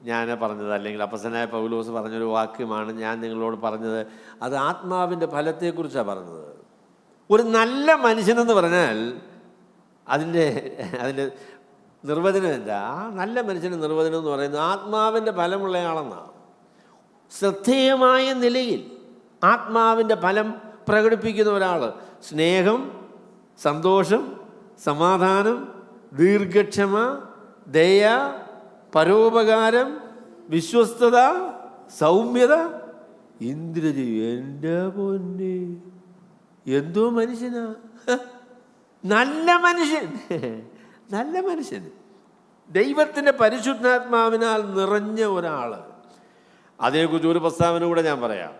ഞാൻ പറഞ്ഞത്, അല്ലെങ്കിൽ അപ്പസ്തലനായ പൗലോസ് പറഞ്ഞൊരു വാക്യമാണ് ഞാൻ നിങ്ങളോട് പറഞ്ഞത്. അത് ആത്മാവിൻ്റെ ഫലത്തെക്കുറിച്ചാണ് പറഞ്ഞത്. ഒരു നല്ല മനുഷ്യനെന്ന് പറഞ്ഞാൽ അതിൻ്റെ നിർവചനം എന്താ? ആ നല്ല മനുഷ്യൻ്റെ നിർവചനം എന്ന് പറയുന്നത് ആത്മാവിൻ്റെ ഫലമുള്ളയാളെന്നാണ്. ശ്രദ്ധേയമായ നിലയിൽ ആത്മാവിൻ്റെ ഫലം പ്രകടിപ്പിക്കുന്ന ഒരാൾ. സ്നേഹം, സന്തോഷം, സമാധാനം, ദീർഘക്ഷമ, ദയ, പരോപകാരം, വിശ്വസ്തത, സൗമ്യത, ഇന്ദ്രജീവി. എൻ്റെ പൊന്നെ, എന്തോ മനുഷ്യനാ! നല്ല മനുഷ്യൻ, നല്ല മനുഷ്യൻ, ദൈവത്തിൻ്റെ പരിശുദ്ധാത്മാവിനാൽ നിറഞ്ഞ ഒരാൾ. അതേക്കുറിച്ച് ഒരു പ്രസ്താവന കൂടെ ഞാൻ പറയാം.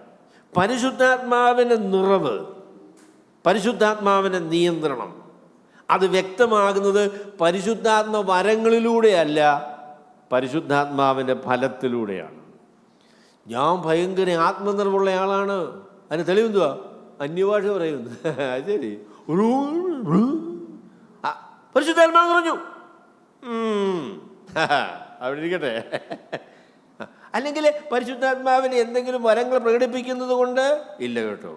പരിശുദ്ധാത്മാവിൻ്റെ നിറവ്, പരിശുദ്ധാത്മാവിൻ്റെ നിയന്ത്രണം, അത് വ്യക്തമാകുന്നത് പരിശുദ്ധാത്മ വരങ്ങളിലൂടെയല്ല, പരിശുദ്ധാത്മാവിൻ്റെ ഫലത്തിലൂടെയാണ്. ഞാൻ ഭയങ്കര ആത്മനിർഭമുള്ള ആളാണ്. അതിന് തെളിവെന്തുവാ? അന്യഭാഷ പറയുന്നു. ശരി, പരിശുദ്ധാത്മാവ് പറഞ്ഞു, അവിടെ ഇരിക്കട്ടെ. അല്ലെങ്കിൽ പരിശുദ്ധാത്മാവിന് എന്തെങ്കിലും വരങ്ങൾ പ്രകടിപ്പിക്കുന്നത് കൊണ്ട് ഇല്ല കേട്ടോ.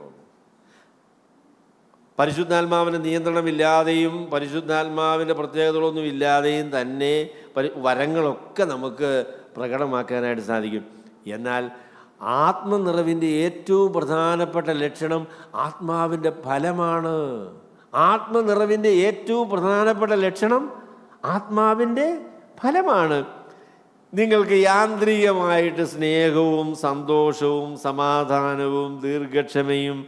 പരിശുദ്ധാത്മാവിൻ്റെ നിയന്ത്രണമില്ലാതെയും പരിശുദ്ധാത്മാവിൻ്റെ പ്രത്യേകതകളൊന്നും ഇല്ലാതെയും തന്നെ വരങ്ങളൊക്കെ നമുക്ക് പ്രകടമാക്കാനായിട്ട് സാധിക്കും. എന്നാൽ ആത്മനിറവിൻ്റെ ഏറ്റവും പ്രധാനപ്പെട്ട ലക്ഷണം ആത്മാവിൻ്റെ ഫലമാണ്. ആത്മനിറവിൻ്റെ ഏറ്റവും പ്രധാനപ്പെട്ട ലക്ഷണം ആത്മാവിൻ്റെ ഫലമാണ്. നിങ്ങൾക്ക് യാന്ത്രികമായിട്ട് സ്നേഹവും സന്തോഷവും സമാധാനവും ദീർഘക്ഷമയും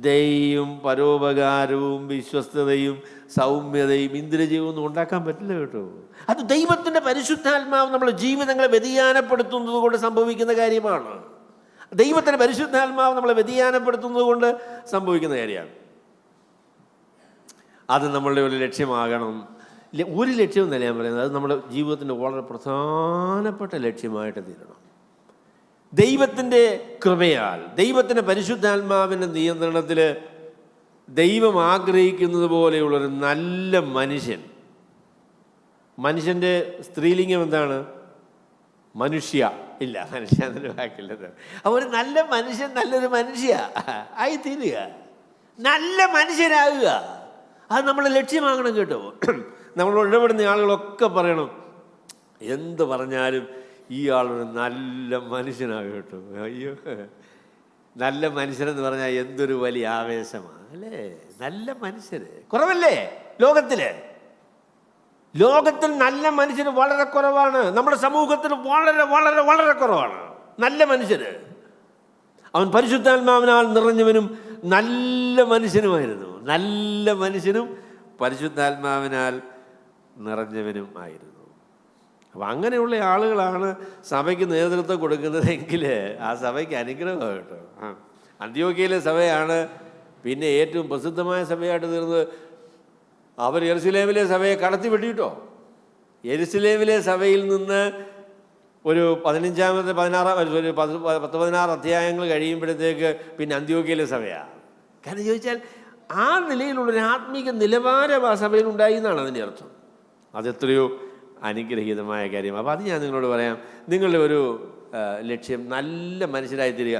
ദയയും പരോപകാരവും വിശ്വസ്തതയും സൗമ്യതയും ഇന്ദ്രജീവവും ഒന്നും ഉണ്ടാക്കാൻ പറ്റില്ല കേട്ടോ. അത് ദൈവത്തിൻ്റെ പരിശുദ്ധാത്മാവ് നമ്മുടെ ജീവിതങ്ങളെ വ്യതിയാനപ്പെടുത്തുന്നത് കൊണ്ട് സംഭവിക്കുന്ന കാര്യമാണ്. ദൈവത്തിൻ്റെ പരിശുദ്ധാത്മാവ് നമ്മളെ വ്യതിയാനപ്പെടുത്തുന്നത് കൊണ്ട് സംഭവിക്കുന്ന കാര്യമാണ്. അത് നമ്മളുടെ ഒരു ലക്ഷ്യമാകണം. ഒരു ലക്ഷ്യം എന്നല്ല ഞാൻ പറയുന്നത്, അത് നമ്മുടെ ജീവിതത്തിൻ്റെ വളരെ പ്രധാനപ്പെട്ട ലക്ഷ്യമായിട്ട് തീരണം. ദൈവത്തിൻ്റെ കൃപയാൽ, ദൈവത്തിൻ്റെ പരിശുദ്ധാത്മാവിൻ്റെ നിയന്ത്രണത്തിൽ ദൈവം ആഗ്രഹിക്കുന്നത് പോലെയുള്ളൊരു നല്ല മനുഷ്യൻ. മനുഷ്യൻ്റെ സ്ത്രീലിംഗം എന്താണ്? മനുഷ്യ. ഇല്ല, മനുഷ്യ എന്നൊരു വാക്കില്ലത്. അപ്പോൾ ഒരു നല്ല മനുഷ്യൻ നല്ലൊരു മനുഷ്യ ആയി തീരുക, നല്ല മനുഷ്യരാകുക, അത് നമ്മുടെ ലക്ഷ്യമാകണം കേട്ടോ. നമ്മളോട് ഇടപെടുന്ന ആളുകളൊക്കെ പറയണം, എന്ത് പറഞ്ഞാലും ഈ ആളൊരു നല്ല മനുഷ്യനാകും കേട്ടോ. അയ്യോ, നല്ല മനുഷ്യരെന്ന് പറഞ്ഞാൽ എന്തൊരു വലിയ ആവേശമാണ് അല്ലേ? നല്ല മനുഷ്യർ കുറവല്ലേ ലോകത്തിൽ? ലോകത്തിൽ നല്ല മനുഷ്യർ വളരെ കുറവാണ്. നമ്മുടെ സമൂഹത്തിൽ വളരെ വളരെ വളരെ കുറവാണ് നല്ല മനുഷ്യർ. അവൻ പരിശുദ്ധാത്മാവിനാൽ നിറഞ്ഞവനും നല്ല മനുഷ്യനുമായിരുന്നു. നല്ല മനുഷ്യനും പരിശുദ്ധാത്മാവിനാൽ നിറഞ്ഞവനും ആയിരുന്നു. അപ്പം അങ്ങനെയുള്ള ആളുകളാണ് സഭയ്ക്ക് നേതൃത്വം കൊടുക്കുന്നതെങ്കിൽ ആ സഭയ്ക്ക് അനുഗ്രഹമാണ് കേട്ടോ. അന്ത്യോക്യയിലെ സഭയാണ് പിന്നെ ഏറ്റവും പ്രസിദ്ധമായ സഭയായിട്ട് തീർന്നത്. അവർ യെരുശലേമിലെ സഭയെ കടത്തി വെട്ടിയിട്ടോ. യെരുശലേമിലെ സഭയിൽ നിന്ന് ഒരു 16 അധ്യായങ്ങൾ കഴിയുമ്പോഴത്തേക്ക് പിന്നെ അന്ത്യോക്യയിലെ സഭയാണ്. കാരണം ചോദിച്ചാൽ ആ നിലയിലുള്ളൊരു ആത്മീക നിലവാരം ആ സഭയിൽ ഉണ്ടായി എന്നാണ് അതിൻ്റെ അർത്ഥം. അതെത്രയോ അനുഗ്രഹീതമായ കാര്യം. അപ്പോൾ അത് ഞാൻ നിങ്ങളോട് പറയാം. നിങ്ങളുടെ ഒരു ലക്ഷ്യം നല്ല മനുഷ്യരായി തീരുക.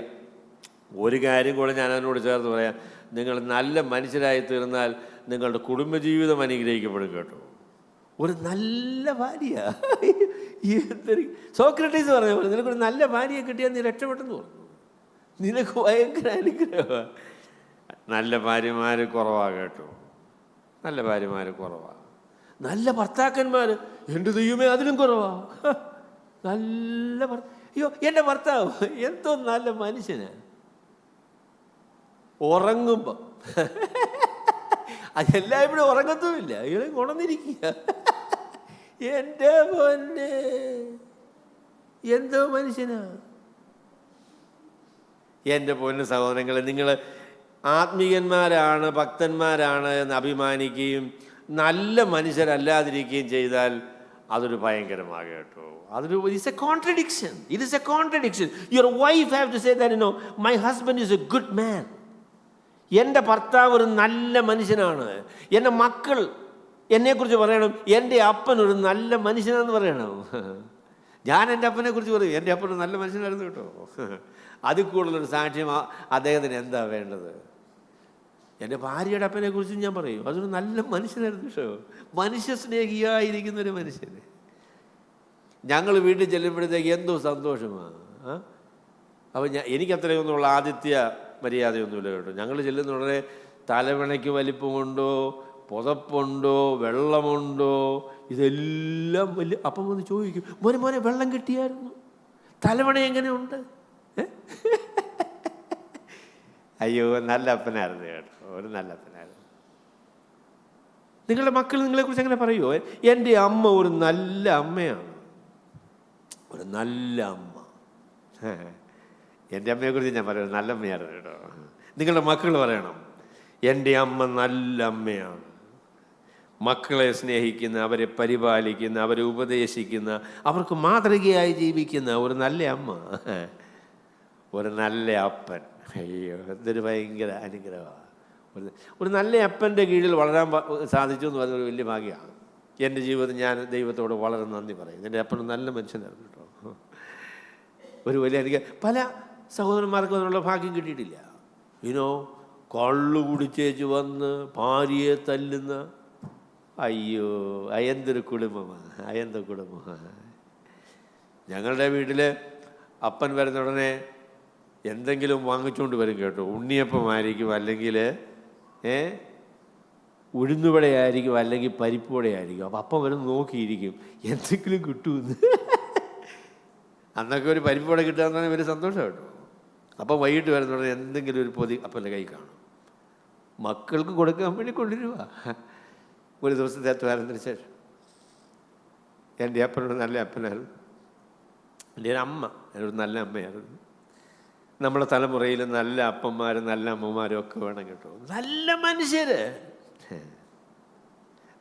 ഒരു കാര്യം കൂടെ ഞാൻ അതിനോട് ചേർത്ത് പറയാം. നിങ്ങൾ നല്ല മനുഷ്യരായി തീർന്നാൽ നിങ്ങളുടെ കുടുംബജീവിതം അനുഗ്രഹിക്കപ്പെടും കേട്ടോ. ഒരു നല്ല ഭാര്യ, സോക്രട്ടീസ് പറഞ്ഞ പോലെ നിനക്കൊരു നല്ല ഭാര്യയെ കിട്ടിയാൽ നീ രക്ഷപ്പെട്ടെന്ന് പറഞ്ഞു. നിനക്ക് ഭയങ്കര അനുഗ്രഹമാണ്. നല്ല ഭാര്യമാർ കുറവാണ് കേട്ടോ. നല്ല ഭാര്യമാർ കുറവാണ്. നല്ല ഭർത്താക്കന്മാർ, എൻ്റെ ദൈവമേ, അതിലും കുറവാ. നല്ല അയ്യോ, എൻ്റെ ഭർത്താവ് എന്തോ നല്ല മനുഷ്യനാണ്. ഉറങ്ങുമ്പോൾ അതെല്ലായ്പ്പോഴും ഉറങ്ങത്തുമില്ല, ഇയാളെ ഉണർന്നിരിക്കുക. എൻ്റെ പൊന്നെ, എന്തോ മനുഷ്യനാ. എൻ്റെ പൊന്ന് സഹോദരങ്ങളെ, നിങ്ങൾ ആത്മീയന്മാരാണ്, ഭക്തന്മാരാണ് എന്ന് അഭിമാനിക്കുകയും നല്ല മനുഷ്യരല്ലാതിരിക്കുകയും ചെയ്താൽ അതൊരു ഭയങ്കരമാണ് കേട്ടോ. അതൊരു it's a contradiction. It is a contradiction. Your wife have to say that, you know, my husband is a good man. എൻ്റെ ഭർത്താവ് ഒരു നല്ല മനുഷ്യനാണ്. എൻ്റെ മക്കൾ എന്നെക്കുറിച്ച് പറയണം, എൻ്റെ അപ്പൻ ഒരു നല്ല മനുഷ്യനാണെന്ന് പറയണം. ഞാൻ എൻ്റെ അപ്പനെക്കുറിച്ച് പറയും, എൻ്റെ അപ്പൻ നല്ല മനുഷ്യനായിരുന്നു കേട്ടോ. അതിൽ കൂടുതലൊരു സാക്ഷ്യം അദ്ദേഹത്തിന് എന്താ വേണ്ടത്? എൻ്റെ ഭാര്യയുടെ അപ്പനെക്കുറിച്ചും ഞാൻ പറയും, അതൊരു നല്ല മനുഷ്യനായിരുന്നു കേട്ടോ. മനുഷ്യ സ്നേഹിയായിരിക്കുന്നൊരു മനുഷ്യൻ. ഞങ്ങൾ വീട്ടിൽ ചെല്ലുമ്പോഴത്തേക്ക് എന്തോ സന്തോഷമാണ്. അപ്പോൾ എനിക്കത്രയൊന്നുമുള്ള ആതിഥ്യ മര്യാദയൊന്നുമില്ല കേട്ടോ. ഞങ്ങൾ ചെല്ലുന്ന ഉടനെ തലവണയ്ക്ക് വലിപ്പമുണ്ടോ, പുതപ്പുണ്ടോ, വെള്ളമുണ്ടോ, ഇതെല്ലാം വലിയ. അപ്പം വന്ന് ചോദിക്കും, മോനെ മോനെ വെള്ളം കിട്ടിയായിരുന്നു, തലവണ എങ്ങനെയുണ്ട്? അയ്യോ, നല്ല അപ്പനായിരുന്നു കേട്ടോ, ഒരു നല്ല അപ്പനായിരുന്നു. നിങ്ങളുടെ മക്കൾ നിങ്ങളെക്കുറിച്ച് അങ്ങനെ പറയുമോ? എൻ്റെ അമ്മ ഒരു നല്ല അമ്മയാണ്, ഒരു നല്ല അമ്മ. എൻ്റെ അമ്മയെക്കുറിച്ച് ഞാൻ പറയും, നല്ല അമ്മയായിരുന്നു കേട്ടോ. നിങ്ങളുടെ മക്കൾ പറയണം, എൻ്റെ അമ്മ നല്ല അമ്മയാണ്. മക്കളെ സ്നേഹിക്കുന്ന, അവരെ പരിപാലിക്കുന്ന, അവരെ ഉപദേശിക്കുന്ന, അവർക്ക് മാതൃകയായി ജീവിക്കുന്ന ഒരു നല്ല അമ്മ, ഒരു നല്ല അപ്പൻ. അയ്യോ, ഇതൊരു ഭയങ്കര അനുഗ്രഹമാണ്. ഒരു നല്ല അപ്പൻ്റെ കീഴിൽ വളരാൻ സാധിച്ചു എന്ന് പറയുന്നത് വലിയ ഭാഗ്യമാണ്. എൻ്റെ ജീവിതത്തിൽ ഞാൻ ദൈവത്തോട് വളരെ നന്ദി പറയും. എൻ്റെ അപ്പൻ നല്ല മനുഷ്യനായിരുന്നു കേട്ടോ. ഒരു വലിയ അനുഗ്രഹം. പല സഹോദരന്മാർക്കും അതിനുള്ള ഭാഗ്യം കിട്ടിയിട്ടില്ല. കള്ളു കുടിച്ചേച്ച് വന്ന് ഭാര്യയെ തല്ലുന്ന, അയ്യോ, അയന്തൊരു കുടുംബമാണ്, അയന്ത കുടുംബമാണ്. ഞങ്ങളുടെ വീട്ടിൽ അപ്പൻ വരുന്ന ഉടനെ എന്തെങ്കിലും വാങ്ങിച്ചുകൊണ്ട് വരും കേട്ടോ. ഉണ്ണിയപ്പമായിരിക്കും, അല്ലെങ്കിൽ ഉഴുന്നുവടയായിരിക്കും, അല്ലെങ്കിൽ പരിപ്പുവടയായിരിക്കും. അപ്പം അപ്പം വരും നോക്കിയിരിക്കും എന്തെങ്കിലും കിട്ടുമെന്ന്. അന്നൊക്കെ ഒരു പരിപ്പുവട കിട്ടുകയെന്ന് പറഞ്ഞാൽ ഒരു സന്തോഷം കേട്ടോ. അപ്പം വൈകിട്ട് വരുന്ന ഉടനെ എന്തെങ്കിലും ഒരു പൊതി അപ്പൻ്റെ കൈ കാണും. മക്കൾക്ക് കൊടുക്കാൻ വേണ്ടി കൊണ്ടുവരുക. ഒരു ദിവസത്തെ അത്വാരത്തിന് ശേഷം എൻ്റെ അപ്പനോട് നല്ല അപ്പനായിരുന്നു. എൻ്റെ ഒരു അമ്മ എന്നൊരു നല്ല അമ്മയായിരുന്നു. നമ്മുടെ തലമുറയിൽ നല്ല അപ്പന്മാരും നല്ല അമ്മമാരും ഒക്കെ വേണം കേട്ടോ, നല്ല മനുഷ്യർ.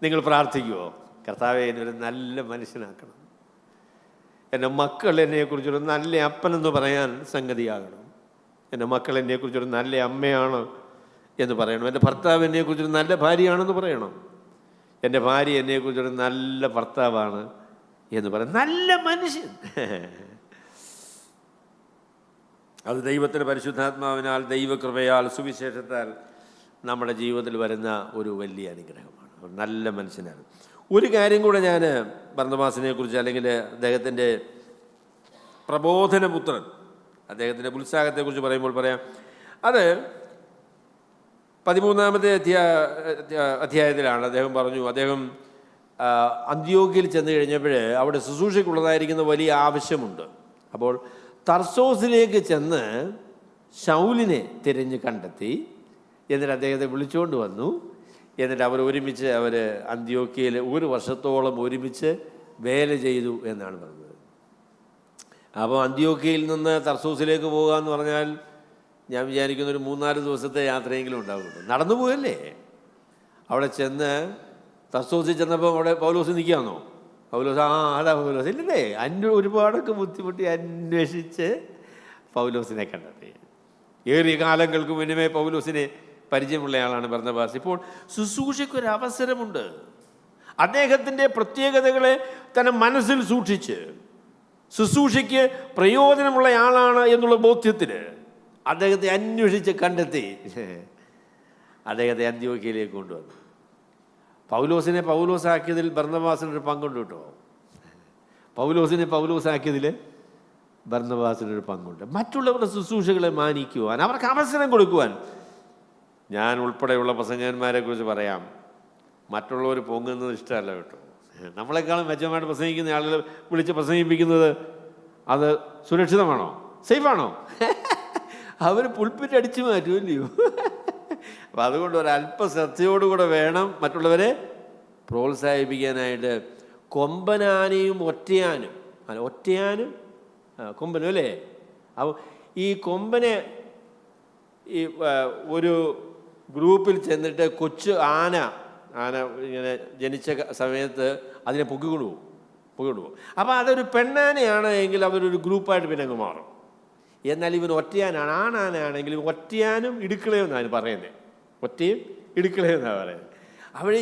നിങ്ങൾ പ്രാർത്ഥിക്കുമോ, കർത്താവേ എന്നൊരു നല്ല മനുഷ്യനാക്കണം, എൻ്റെ മക്കൾ എന്നെക്കുറിച്ചൊരു നല്ല അപ്പനെന്ന് പറയാൻ സംഗതിയാകണം, എൻ്റെ മക്കൾ എന്നെക്കുറിച്ചൊരു നല്ല അമ്മയാണ് എന്ന് പറയണം, എൻ്റെ ഭർത്താവ് എന്നെക്കുറിച്ചൊരു നല്ല ഭാര്യയാണെന്ന് പറയണം, എൻ്റെ ഭാര്യ എന്നെക്കുറിച്ചൊരു നല്ല ഭർത്താവാണ് എന്ന് പറയാം. നല്ല മനുഷ്യൻ. അത് ദൈവത്തിൻ്റെ പരിശുദ്ധാത്മാവിനാൽ, ദൈവകൃപയാൽ, സുവിശേഷത്താൽ നമ്മുടെ ജീവിതത്തിൽ വരുന്ന ഒരു വലിയ അനുഗ്രഹമാണ്. നല്ല മനുഷ്യനാണ്. ഒരു കാര്യം കൂടെ ഞാൻ ബർന്നബാസിനെ കുറിച്ച്, അല്ലെങ്കിൽ അദ്ദേഹത്തിൻ്റെ പ്രബോധനപുത്രൻ, അദ്ദേഹത്തിൻ്റെ ഉത്സാഹത്തെക്കുറിച്ച് പറയുമ്പോൾ പറയാം. അത് 13-ാമത്തെ അധ്യായത്തിലാണ്. അദ്ദേഹം പറഞ്ഞു, അദ്ദേഹം അന്ത്യോക്യയിൽ ചെന്ന് കഴിഞ്ഞപ്പോൾ അവിടെ ശുശ്രൂഷയ്ക്കുള്ളതായിരിക്കുന്ന വലിയ ആവശ്യമുണ്ട്. അപ്പോൾ തർസോസിലേക്ക് ചെന്ന് ശൗലിനെ തിരഞ്ഞ് കണ്ടെത്തി. എന്നിട്ട് അദ്ദേഹത്തെ വിളിച്ചുകൊണ്ട് വന്നു. എന്നിട്ട് അവർ അന്ത്യോക്യയിൽ 1 വർഷത്തോളം ഒരുമിച്ച് വേല ചെയ്തു എന്നാണ് പറഞ്ഞത്. അപ്പോൾ അന്ത്യോക്യയിൽ നിന്ന് തർസോസിലേക്ക് പോകുക എന്ന് പറഞ്ഞാൽ ഞാൻ വിചാരിക്കുന്ന ഒരു 3-4 ദിവസത്തെ യാത്രയെങ്കിലും ഉണ്ടാവുള്ളൂ. നടന്നു പോയല്ലേ. അവിടെ ചെന്ന് തർസോസിൽ ചെന്നപ്പോൾ അവിടെ പൗലോസ് നിൽക്കാമെന്നോ? പൗലോസ് അതാ പൗലോസ് ഇല്ലേ. ഒരുപാടൊക്കെ ബുദ്ധിമുട്ടി അന്വേഷിച്ച് പൗലോസിനെ കണ്ടെത്തി. ഏറിയ കാലങ്ങൾക്ക് മുന്നമേ പൗലോസിനെ പരിചയമുള്ള ആളാണ് ബർന്നബാസ്. ഇപ്പോൾ ശുശ്രൂഷയ്ക്കൊരവസരമുണ്ട്. അദ്ദേഹത്തിൻ്റെ പ്രത്യേകതകളെ തന്നെ മനസ്സിൽ സൂക്ഷിച്ച് ശുശ്രൂഷയ്ക്ക് പ്രയോജനമുള്ള ആളാണ് എന്നുള്ള ബോധ്യത്തിന് അദ്ദേഹത്തെ അന്വേഷിച്ച് കണ്ടെത്തി അദ്ദേഹത്തെ അന്ത്യോക്യയിലേക്ക് കൊണ്ടുവന്നു. പൗലോസിനെ പൗലോസാക്കിയതിൽ ബർന്നബാസിനൊരു പങ്കുണ്ട് കേട്ടോ. പൗലോസിനെ പൗലോസാക്കിയതിൽ ബർന്നബാസിനൊരു പങ്കുണ്ട്. മറ്റുള്ളവരുടെ ശുശ്രൂഷകളെ മാനിക്കുവാൻ, അവർക്ക് അവസരം കൊടുക്കുവാൻ. ഞാൻ ഉൾപ്പെടെയുള്ള പ്രസംഗന്മാരെ കുറിച്ച് പറയാം, മറ്റുള്ളവർ പൊങ്ങുന്നത് ഇഷ്ടമല്ല കേട്ടോ. നമ്മളെക്കാളും മെച്ചമായിട്ട് പ്രസംഗിക്കുന്ന ആളുകൾ വിളിച്ച് പ്രസംഗിപ്പിക്കുന്നത് അത് സുരക്ഷിതമാണോ, സേഫാണോ? അവർ പുൽപ്പിറ്റ് അടിച്ചു മാറ്റുമല്ലയോ. അപ്പം അതുകൊണ്ട് ഒരല്പ ശ്രദ്ധയോടുകൂടെ വേണം മറ്റുള്ളവരെ പ്രോത്സാഹിപ്പിക്കാനായിട്ട്. കൊമ്പനാനയും ഒറ്റയാനും, ഒറ്റയാനും കൊമ്പനും അല്ലേ. അപ്പോൾ ഈ കൊമ്പനെ ഈ ഒരു ഗ്രൂപ്പിൽ ചെന്നിട്ട് കൊച്ചു ആന ഇങ്ങനെ ജനിച്ച സമയത്ത് അതിനെ പൊക്കിക്കൊണ്ടു പോകും. അപ്പോൾ അതൊരു പെണ്ണാനയാണ് എങ്കിൽ അവരൊരു ഗ്രൂപ്പായിട്ട് പിന്നെ അങ്ങ് മാറും. എന്നാൽ ഇവൻ ഒറ്റയാനാണ്, ആണാനാണെങ്കിൽ ഒറ്റയാനും ഇടുക്കളയും എന്നാണ് പറയുന്നത്. ഒറ്റയും ഇടുക്കളയും എന്നാണ് പറയുന്നത്. അവിടെ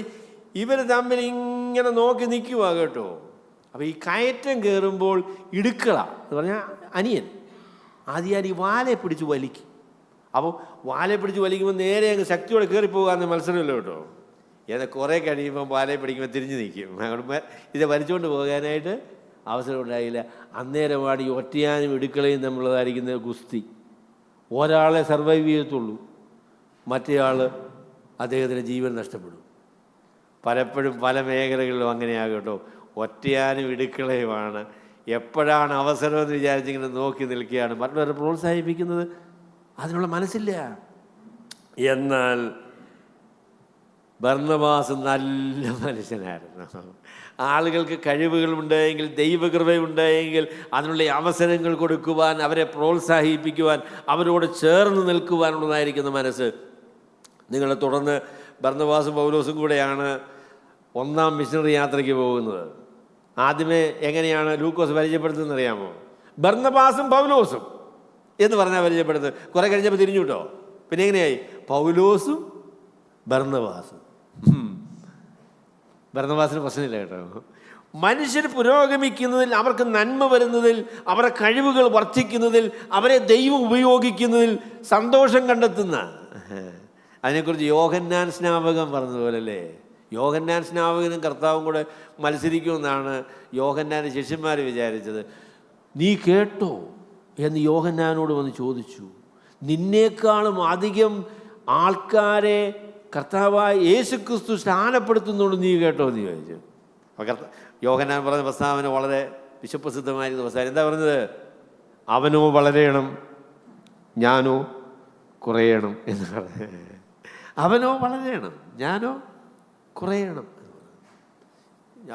ഇവർ തമ്മിൽ ഇങ്ങനെ നോക്കി നിൽക്കുക കേട്ടോ. അപ്പോൾ ഈ കയറ്റം കയറുമ്പോൾ ഇടുക്കള എന്ന് പറഞ്ഞാൽ അനിയൻ ആദ്യം ഈ വാലെ പിടിച്ച് വലിക്കും. അപ്പോൾ വാലെ പിടിച്ച് വലിക്കുമ്പോൾ നേരെ അങ്ങ് ശക്തിയോടെ കയറിപ്പോകാമെന്ന് മത്സരമല്ലോ കേട്ടോ. കുറേ കഴിയുമ്പോൾ വാലെ പിടിക്കുമ്പോൾ തിരിഞ്ഞ് നിൽക്കും. അതുകൊണ്ട് ഇത് വലിച്ചുകൊണ്ട് പോകാനായിട്ട് അവസരം ഉണ്ടായില്ല. അന്നേരമാണ് ഈ ഒറ്റയാനും ഇടുക്കളയും തമ്മിലുള്ളതായിരിക്കുന്ന ഗുസ്തി. ഒരാളെ സർവൈവ് ചെയ്യത്തുള്ളൂ, മറ്റേയാൾ അദ്ദേഹത്തിന് ജീവൻ നഷ്ടപ്പെടും. പലപ്പോഴും പല മേഖലകളിലും അങ്ങനെയാകും കേട്ടോ. ഒറ്റയാനും ഇടുക്കളയുമാണ്. എപ്പോഴാണ് അവസരമെന്ന് വിചാരിച്ചിങ്ങനെ നോക്കി നിൽക്കുകയാണ്. മറ്റുള്ളവരെ പ്രോത്സാഹിപ്പിക്കുന്നത് അതിനുള്ള മനസ്സില്ല. എന്നാൽ ബർന്നബാസ് നല്ല മനുഷ്യനായിരുന്നു. ആളുകൾക്ക് കഴിവുകളുണ്ടായെങ്കിൽ, ദൈവകൃപയുണ്ടായെങ്കിൽ അതിനുള്ള അവസരങ്ങൾ കൊടുക്കുവാൻ, അവരെ പ്രോത്സാഹിപ്പിക്കുവാൻ, അവരോട് ചേർന്ന് നിൽക്കുവാനുള്ളതായിരിക്കുന്ന മനസ്സ്. നിങ്ങളെ തുടർന്ന് ബർന്നബാസും പൗലോസും കൂടെയാണ് ഒന്നാം മിഷണറി യാത്രയ്ക്ക് പോകുന്നത്. ആദ്യമേ എങ്ങനെയാണ് ലൂക്കോസ് പരിചയപ്പെടുത്തുന്നത് അറിയാമോ? ബർന്നബാസും പൗലോസും എന്ന് പറഞ്ഞാൽ പരിചയപ്പെടുന്നത്. കുറേ കഴിഞ്ഞപ്പോൾ തിരിഞ്ഞു കേട്ടോ. പിന്നെ എങ്ങനെയായി? പൗലോസും ബർന്നബാസും. ബർന്നബാസിന് പ്രശ്നമില്ല കേട്ടോ. മനുഷ്യർ പുരോഗമിക്കുന്നതിൽ, അവർക്ക് നന്മ വരുന്നതിൽ, അവരുടെ കഴിവുകൾ വർദ്ധിക്കുന്നതിൽ, അവരെ ദൈവം ഉപയോഗിക്കുന്നതിൽ സന്തോഷം കണ്ടെത്തുന്ന, അതിനെക്കുറിച്ച് യോഹന്നാൻ സ്നാപകൻ പറഞ്ഞതുപോലെ അല്ലേ, യോഹന്നാൻ സ്നാപകനും കർത്താവും കൂടെ മത്സരിക്കുമെന്നാണ് യോഹന്നാൻ്റെ ശിഷ്യന്മാർ വിചാരിച്ചത്. നീ കേട്ടോ എന്ന് യോഹന്നാനോട് വന്ന് ചോദിച്ചു. നിന്നേക്കാളും അധികം ആൾക്കാരെ കർത്താവായ യേശുക്രിസ്തു സ്നാനപ്പെടുത്തുന്നുണ്ട്, നീ കേട്ടോ എന്ന് ചോദിച്ചു. അപ്പോൾ യോഹന്നാൻ പറഞ്ഞ പ്രസ്താവന വളരെ വിശ്വപ്രസിദ്ധമായിരുന്ന പ്രസ്താവന. എന്താ പറഞ്ഞത്? അവനോ വളരെയണം, ഞാനോ കുറയണം എന്ന് പറഞ്ഞു. അവനോ വളരെയണം, ഞാനോ കുറയണം.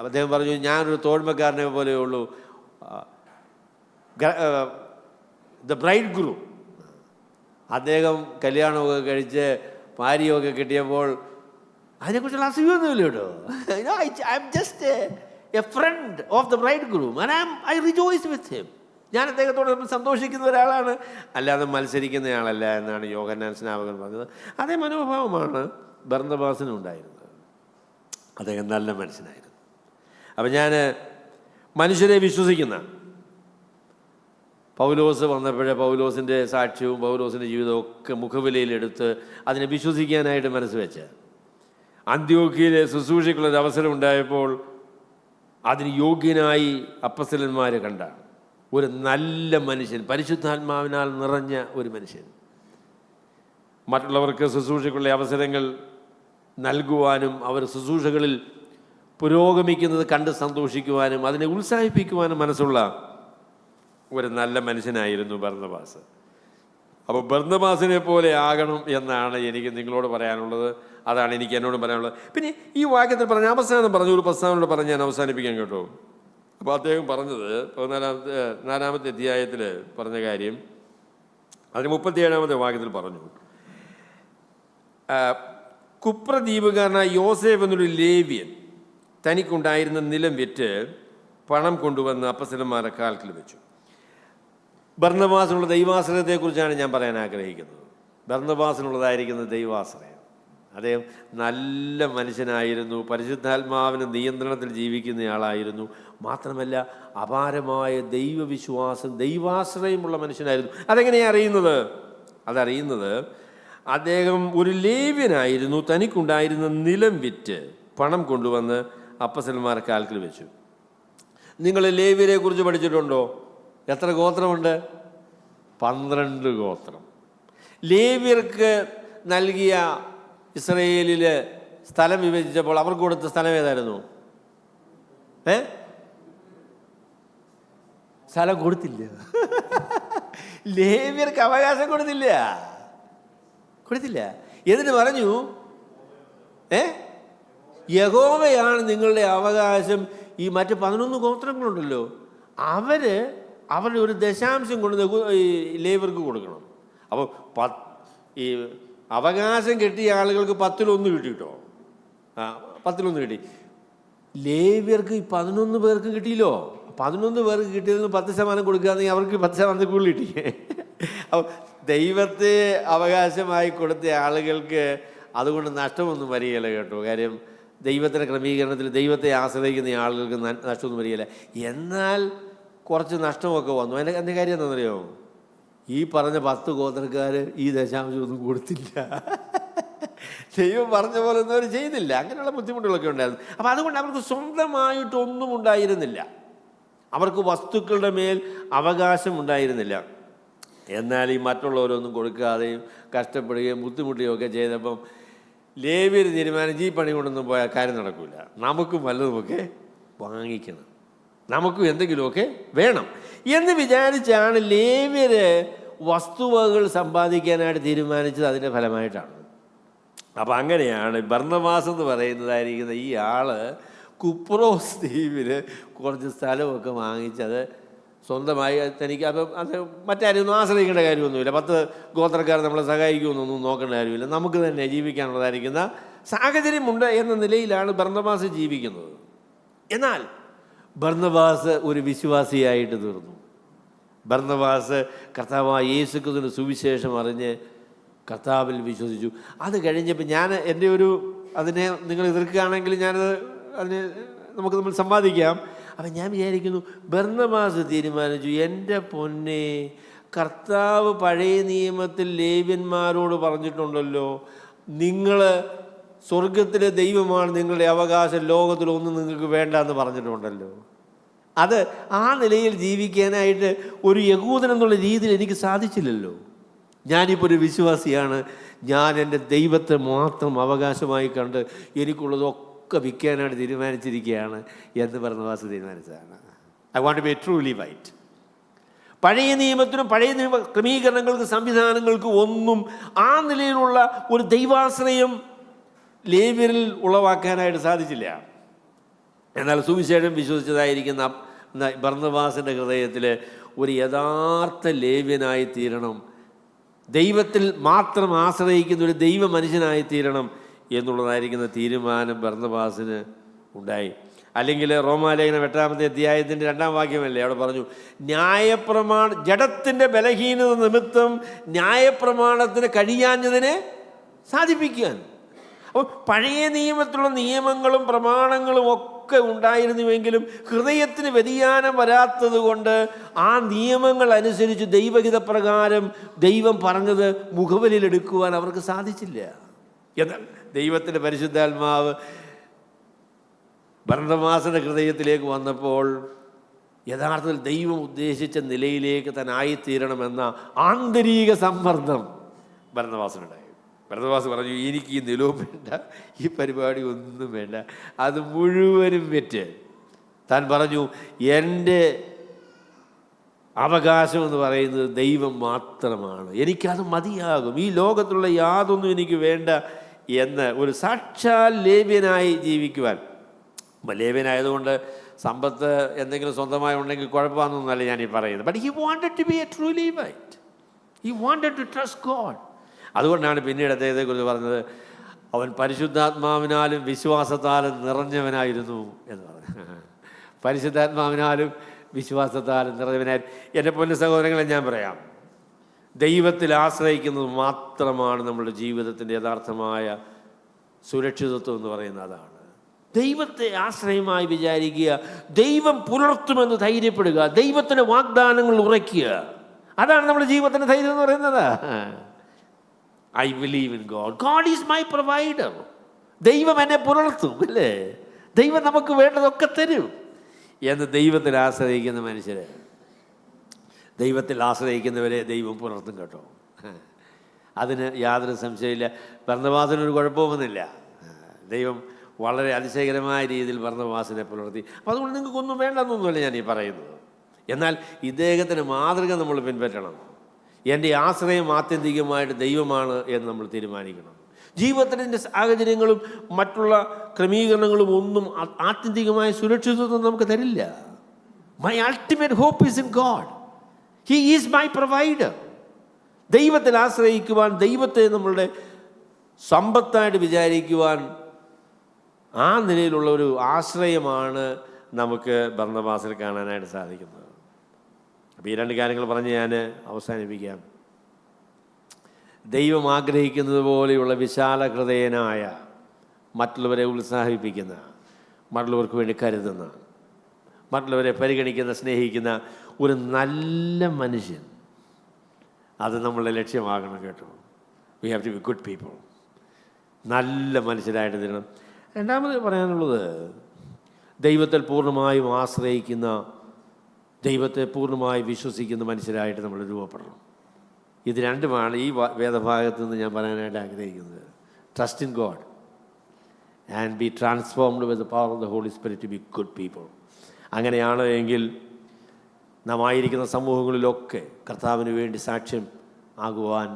അദ്ദേഹം പറഞ്ഞു, ഞാനൊരു തോഴ്മക്കാരനെ പോലെ ഉള്ളൂ. The bride groom. അദ്ദേഹം കല്യാണമൊക്കെ കഴിച്ച് ഭാര്യയൊക്കെ കിട്ടിയപ്പോൾ അതിനെക്കുറിച്ചുള്ള അസുഖമൊന്നുമില്ല കേട്ടോ. I am just a friend of the bride groom and I rejoice with him. ഞാൻ അദ്ദേഹത്തോട് സന്തോഷിക്കുന്ന ഒരാളാണ്, അല്ലാതെ മത്സരിക്കുന്നയാളല്ല എന്നാണ് യോഹന്നാൻ സ്നാപകൻ പറഞ്ഞത്. അതേ മനോഭാവമാണ് ബർന്നബാസിനും ഉണ്ടായിരുന്നത്. അദ്ദേഹം നല്ല മനുഷ്യനായിരുന്നു. അപ്പം ഞാൻ മനുഷ്യരെ വിശ്വസിക്കുന്ന പൗലോസ് വന്നപ്പോഴേ പൗലോസിൻ്റെ സാക്ഷ്യവും പൗലോസിൻ്റെ ജീവിതവും ഒക്കെ മുഖവിലയിലെടുത്ത് അതിനെ വിശ്വസിക്കാനായിട്ട് മനസ്സ് വെച്ച് അന്ത്യോക്യയിലെ ശുശ്രൂഷയ്ക്കുള്ളൊരു അവസരം ഉണ്ടായപ്പോൾ അതിന് യോഗ്യനായി അപ്പസ്തലന്മാരെ കണ്ട ഒരു നല്ല മനുഷ്യൻ, പരിശുദ്ധാത്മാവിനാൽ നിറഞ്ഞ ഒരു മനുഷ്യൻ, മറ്റുള്ളവർക്ക് ശുശ്രൂഷയ്ക്കുള്ള അവസരങ്ങൾ നൽകുവാനും അവർ ശുശ്രൂഷകളിൽ പുരോഗമിക്കുന്നത് കണ്ട് സന്തോഷിക്കുവാനും അതിനെ ഉത്സാഹിപ്പിക്കുവാനും മനസ്സുള്ള ഒരു നല്ല മനുഷ്യനായിരുന്നു ബർന്നബാസ്. അപ്പോൾ ബർന്നബാസിനെ പോലെ ആകണം എന്നാണ് എനിക്ക് നിങ്ങളോട് പറയാനുള്ളത്. അതാണ് എനിക്ക് എന്നോട് പറയാനുള്ളത്. പിന്നെ ഈ വാക്യത്തിൽ പറഞ്ഞ അവസാനം പറഞ്ഞ ഒരു പ്രസ്താവനയോട് പറഞ്ഞ് ഞാൻ അവസാനിപ്പിക്കാൻ കേട്ടോ. അപ്പോൾ അദ്ദേഹം പറഞ്ഞത് 4-ാമത്തെ അധ്യായത്തിൽ പറഞ്ഞ കാര്യം അതിന് 37-ാമത്തെ വാക്യത്തിൽ പറഞ്ഞു. കുപ്രദ്വീപുകാരനായ യോസേഫ് എന്നൊരു ലേവ്യൻ തനിക്കുണ്ടായിരുന്ന നിലം വിറ്റ് പണം കൊണ്ടുവന്ന് അപ്പസ്തലന്മാരുടെ കാൽക്കൽ വെച്ചു. ബർന്നബാസിനുള്ള ദൈവാശ്രയത്തെക്കുറിച്ചാണ് ഞാൻ പറയാൻ ആഗ്രഹിക്കുന്നത്. ബർന്നബാസിനുള്ളതായിരിക്കുന്ന ദൈവാശ്രയം. അദ്ദേഹം നല്ല മനുഷ്യനായിരുന്നു, പരിശുദ്ധാത്മാവിന് നിയന്ത്രണത്തിൽ ജീവിക്കുന്നയാളായിരുന്നു. മാത്രമല്ല അപാരമായ ദൈവവിശ്വാസം, ദൈവാശ്രയമുള്ള മനുഷ്യനായിരുന്നു. അതെങ്ങനെയാണ് അറിയുന്നത്? അതറിയുന്നത് അദ്ദേഹം ഒരു ലേവ്യനായിരുന്നു. തനിക്കുണ്ടായിരുന്ന നിലം വിറ്റ് പണം കൊണ്ടുവന്ന് അപ്പസ്തലന്മാരുടെ കാൽക്കൽ വെച്ചു. നിങ്ങൾ ലേവ്യരെ കുറിച്ച് പഠിച്ചിട്ടുണ്ടോ? എത്ര ഗോത്രമുണ്ട്? 12 ഗോത്രം. ലേവ്യർക്ക് നൽകിയ ഇസ്രയേലിൽ സ്ഥലം വിഭജിച്ചപ്പോൾ അവർക്ക് കൊടുത്ത സ്ഥലം ഏതായിരുന്നു? സ്ഥലം കൊടുത്തില്ല. ലേവ്യർക്ക് അവകാശം കൊടുത്തില്ല. എന്നിട്ട് പറഞ്ഞു, യഹോവയാണ് നിങ്ങളുടെ അവകാശം. ഈ മറ്റ് 11 ഗോത്രങ്ങളുണ്ടല്ലോ, അവരുടെ ഒരു ദശാംശം കൊണ്ട് ഈ ലേവർക്ക് കൊടുക്കണം. അപ്പോൾ ഈ അവകാശം കിട്ടിയ ആളുകൾക്ക് 10-1 കിട്ടി കേട്ടോ. 10-1 കിട്ടി. ലേവ്യർക്ക് ഈ 11 പേർക്ക് കിട്ടിയില്ലോ. 11 പേർക്ക് കിട്ടിയതിന് 10% കൊടുക്കുകയാണെങ്കിൽ അവർക്ക് 10% കൂടുതൽ കിട്ടി. അപ്പോൾ ദൈവത്തെ അവകാശമായി കൊടുത്ത ആളുകൾക്ക് അതുകൊണ്ട് നഷ്ടമൊന്നും വരികയില്ല കേട്ടോ. കാര്യം ദൈവത്തിൻ്റെ ക്രമീകരണത്തിൽ ദൈവത്തെ ആശ്രയിക്കുന്ന ആളുകൾക്ക് നഷ്ടമൊന്നും വരികയില്ല. എന്നാൽ കുറച്ച് നഷ്ടമൊക്കെ വന്നു. എൻ്റെ കാര്യം എന്താണെന്നറിയോ? ഈ പറഞ്ഞ 10 ഗോത്രക്കാർ ഈ ദശാംശമൊന്നും കൊടുത്തില്ല. ദൈവം പറഞ്ഞ പോലെ ഒന്നും അവർ ചെയ്തില്ല. അങ്ങനെയുള്ള ബുദ്ധിമുട്ടുകളൊക്കെ ഉണ്ടായിരുന്നു. അപ്പോൾ അതുകൊണ്ട് അവർക്ക് സ്വന്തമായിട്ടൊന്നും ഉണ്ടായിരുന്നില്ല. അവർക്ക് വസ്തുക്കളുടെ മേൽ അവകാശം ഉണ്ടായിരുന്നില്ല. എന്നാൽ ഈ മറ്റുള്ളവരൊന്നും കൊടുക്കാതെയും കഷ്ടപ്പെടുകയും ബുദ്ധിമുട്ടുകയും ഒക്കെ ചെയ്തപ്പം ലേവ്യർ തീരുമാനിച്ച് ഈ പണി കൊണ്ടൊന്നും പോയാൽ കാര്യം നടക്കില്ല, നമുക്കും വല്ലതുമൊക്കെ വാങ്ങിക്കണം, നമുക്കും എന്തെങ്കിലുമൊക്കെ വേണം എന്ന് വിചാരിച്ചാണ് ലേവ്യർ വസ്തുവകകൾ സമ്പാദിക്കാനായിട്ട് തീരുമാനിച്ചത്. അതിൻ്റെ ഫലമായിട്ടാണ്. അപ്പം അങ്ങനെയാണ് ബർന്നബാസ് എന്ന് പറയുന്നതായിരിക്കുന്ന ഈ ആള് കുപ്രോസ് ദ്വീപിൽ കുറച്ച് സ്ഥലമൊക്കെ വാങ്ങിച്ചത് സ്വന്തമായി തനിക്ക്. അപ്പം അത് മറ്റാരെയൊന്നും ആശ്രയിക്കേണ്ട കാര്യമൊന്നുമില്ല. 10 ഗോത്രക്കാർ നമ്മളെ സഹായിക്കുമെന്നൊന്നും നോക്കേണ്ട കാര്യമില്ല. നമുക്ക് തന്നെ ജീവിക്കാനുള്ളതായിരിക്കുന്ന സാഹചര്യമുണ്ട് എന്ന നിലയിലാണ് ബർന്നബാസ് ജീവിക്കുന്നത്. എന്നാൽ ബർന്നബാസ് ഒരു വിശ്വാസിയായിട്ട് തീർന്നു. ബർന്നബാസ് കർത്താവായ യേശു ക്രിസ്തുവിന്റെ സുവിശേഷം അറിഞ്ഞ് കർത്താവിൽ വിശ്വസിച്ചു. അത് കഴിഞ്ഞപ്പോൾ അതിനെ നിങ്ങൾ എതിർക്കുകയാണെങ്കിൽ അതിനെ നമ്മൾ സമ്പാദിക്കാം. അപ്പം ഞാൻ വിചാരിക്കുന്നു, ബർന്നബാസ് തീരുമാനിച്ചു, എൻ്റെ പൊന്നെ, കർത്താവ് പഴയ നിയമത്തിൽ ലേവ്യന്മാരോട് പറഞ്ഞിട്ടുണ്ടല്ലോ, നിങ്ങൾ സ്വർഗത്തിലെ ദൈവമാണ് നിങ്ങളുടെ അവകാശം, ലോകത്തിലൊന്നും നിങ്ങൾക്ക് വേണ്ട എന്ന് പറഞ്ഞിട്ടുണ്ടല്ലോ. അത് ആ നിലയിൽ ജീവിക്കാനായിട്ട് ഒരു യഹൂദൻ എന്നുള്ള രീതിയിൽ എനിക്ക് സാധിച്ചില്ലല്ലോ. ഞാനിപ്പോൾ ഒരു വിശ്വാസിയാണ്. ഞാൻ എൻ്റെ ദൈവത്തെ മാത്രം അവകാശമായി കണ്ട് എനിക്കുള്ളതൊക്കെ വിൽക്കാനായിട്ട് തീരുമാനിച്ചിരിക്കുകയാണ് എന്ന് ബർന്നബാസ് തീരുമാനിച്ചതാണ്. I want to be a true Levite. പഴയ നിയമത്തിനും പഴയ നിയമ ക്രമീകരണങ്ങൾക്ക് സംവിധാനങ്ങൾക്ക് ഒന്നും ആ നിലയിലുള്ള ഒരു ദൈവാശ്രയം ലേവ്യരിൽ ഉളവാക്കാനായിട്ട് സാധിച്ചില്ല. എന്നാൽ സുവിശേഷം വിശ്വസിച്ചതായിരിക്കുന്ന ബർന്നബാസിൻ്റെ ഹൃദയത്തിൽ ഒരു യഥാർത്ഥ ലേവ്യനായി തീരണം, ദൈവത്തിൽ മാത്രം ആശ്രയിക്കുന്ന ഒരു ദൈവ മനുഷ്യനായി തീരണം എന്നുള്ളതായിരിക്കുന്ന തീരുമാനം ബർന്നബാസിന് ഉണ്ടായി. അല്ലെങ്കിൽ റോമാലേഖനം 8-ാമത്തെ അധ്യായത്തിൻ്റെ 2-ാം വാക്യമല്ലേ അവിടെ പറഞ്ഞു, ജഡത്തിൻ്റെ ബലഹീനത നിമിത്തം ന്യായപ്രമാണത്തിന് കഴിയാഞ്ഞതിനെ സാധിപ്പിക്കാൻ. അപ്പോൾ പഴയ നിയമത്തിലുള്ള നിയമങ്ങളും പ്രമാണങ്ങളും ഒക്കെ ഉണ്ടായിരുന്നുവെങ്കിലും ഹൃദയത്തിന് വ്യതിയാനം വരാത്തത് കൊണ്ട് ആ നിയമങ്ങൾ അനുസരിച്ച് ദൈവഹിതപ്രകാരം ദൈവം പറഞ്ഞത് മുഖവിലെടുക്കുവാൻ അവർക്ക് സാധിച്ചില്ല. എന്നാൽ ദൈവത്തിൻ്റെ പരിശുദ്ധാത്മാവ് ബർന്നബാസിൻ്റെ ഹൃദയത്തിലേക്ക് വന്നപ്പോൾ യഥാർത്ഥത്തിൽ ദൈവം ഉദ്ദേശിച്ച നിലയിലേക്ക് തന്നായിത്തീരണമെന്ന ആന്തരിക സമ്മർദ്ദം ബർന്നബാസിനുണ്ടായി. ബർന്നബാസ് പറഞ്ഞു, എനിക്ക് ഈ നിലവും വേണ്ട, ഈ പരിപാടി ഒന്നും വേണ്ട, അത് മുഴുവനും വെറ്റ്. താൻ പറഞ്ഞു, എൻ്റെ അവകാശം എന്ന് പറയുന്നത് ദൈവം മാത്രമാണ്, എനിക്കത് മതിയാകും, ഈ ലോകത്തുള്ള യാതൊന്നും എനിക്ക് വേണ്ട എന്ന് ഒരു സാക്ഷാൽ ലേവ്യനായി ജീവിക്കുവാൻ. ലേവ്യനായതുകൊണ്ട് സമ്പത്ത് എന്തെങ്കിലും സ്വന്തമായി ഉണ്ടെങ്കിൽ കുഴപ്പമാണെന്നല്ല ഞാനീ പറയുന്നത്. But he wanted to be a true Levite. He wanted to trust God. അതുകൊണ്ടാണ് പിന്നീട് അദ്ദേഹത്തെക്കുറിച്ച് പറഞ്ഞത്, അവൻ പരിശുദ്ധാത്മാവിനാലും വിശ്വാസത്താലും നിറഞ്ഞവനായിരുന്നു എന്ന് പറഞ്ഞു. പരിശുദ്ധാത്മാവിനാലും വിശ്വാസത്താലും നിറഞ്ഞവനായിരുന്നു. എൻ്റെ പൊന്നു സഹോദരങ്ങളെ, ഞാൻ പറയാം, ദൈവത്തിൽ ആശ്രയിക്കുന്നത് മാത്രമാണ് നമ്മുടെ ജീവിതത്തിൻ്റെ യഥാർത്ഥമായ സുരക്ഷിതത്വം എന്ന് പറയുന്നത്. അതാണ് ദൈവത്തെ ആശ്രയമായി വിചാരിക്കുക, ദൈവം പുലർത്തുമെന്ന് ധൈര്യപ്പെടുക, ദൈവത്തിൻ്റെ വാഗ്ദാനങ്ങൾ ഉറയ്ക്കുക. അതാണ് നമ്മുടെ ജീവിതത്തിൻ്റെ ധൈര്യം എന്ന് പറയുന്നത്. I believe in God, God is my provider. ദൈവം എന്നെ പുലർത്തും, അല്ലേ? ദൈവം നമുക്ക് വേണ്ടതൊക്കെ തരും എന്ന് ദൈവത്തിൽ ആശ്രയിക്കുന്ന മനുഷ്യരെ, ദൈവത്തിൽ ആശ്രയിക്കുന്നവരെ ദൈവം പുലർത്തും കേട്ടോ. അതിന് യാതൊരു സംശയമില്ല. ബർന്നബാസിനൊരു കുഴപ്പമൊന്നുമില്ല. ദൈവം വളരെ അതിശയകരമായ രീതിയിൽ ബർന്നബാസിനെ പുലർത്തി. അപ്പം അതുകൊണ്ട് നിങ്ങൾക്കൊന്നും വേണ്ടെന്നൊന്നുമല്ല ഞാൻ ഈ പറയുന്നത്. എന്നാൽ ഇദ്ദേഹത്തിൻ്റെ മാതൃക നമ്മൾ പിൻപറ്റണം. എൻ്റെ ആശ്രയം ആത്യന്തികമായിട്ട് ദൈവമാണ് എന്ന് നമ്മൾ തീരുമാനിക്കണം. ജീവിതത്തിൻ്റെ സാഹചര്യങ്ങളും മറ്റുള്ള ക്രമീകരണങ്ങളും ഒന്നും ആത്യന്തികമായ സുരക്ഷിതത്വം നമുക്ക് തരില്ല. My ultimate hope is in God. He is my provider. ദൈവത്തിൽ ആശ്രയിക്കുവാൻ, ദൈവത്തെ നമ്മളുടെ സമ്പത്തായിട്ട് വിചാരിക്കുവാൻ, ആ നിലയിലുള്ള ഒരു ആശ്രയമാണ് നമുക്ക് ബർന്നബാസിൽ കാണാനായിട്ട് സാധിക്കുന്നത്. അപ്പോൾ ഈ 2 കാര്യങ്ങൾ പറഞ്ഞ് ഞാൻ അവസാനിപ്പിക്കാം. ദൈവം ആഗ്രഹിക്കുന്നത് പോലെയുള്ള വിശാല ഹൃദയനായ മറ്റുള്ളവരെ ഉത്സാഹിപ്പിക്കുന്ന, മറ്റുള്ളവർക്ക് വേണ്ടി കരുതുന്ന, മറ്റുള്ളവരെ പരിഗണിക്കുന്ന, സ്നേഹിക്കുന്ന ഒരു നല്ല മനുഷ്യൻ, അത് നമ്മളുടെ ലക്ഷ്യമാകണം കേട്ടോ. We have to be good people. നല്ല മനുഷ്യരായിട്ട് തീരണം. രണ്ടാമത് പറയാനുള്ളത്, ദൈവത്തിൽ പൂർണ്ണമായും ആശ്രയിക്കുന്ന, ദൈവത്തെ പൂർണ്ണമായി വിശ്വസിക്കുന്ന മനുഷ്യരായിട്ട് നമ്മൾ രൂപപ്പെടണം. ഇത് രണ്ടുമാണ് ഈ വേദഭാഗത്ത് നിന്ന് ഞാൻ പറയാനായിട്ട് ആഗ്രഹിക്കുന്നത്. Trust in God and be transformed with the power of the Holy Spirit to be good people. അങ്ങനെയാണ് എങ്കിൽ നാം ആയിരിക്കുന്ന സമൂഹങ്ങളിലൊക്കെ കർത്താവിന് വേണ്ടി സാക്ഷ്യം ആകുവാൻ,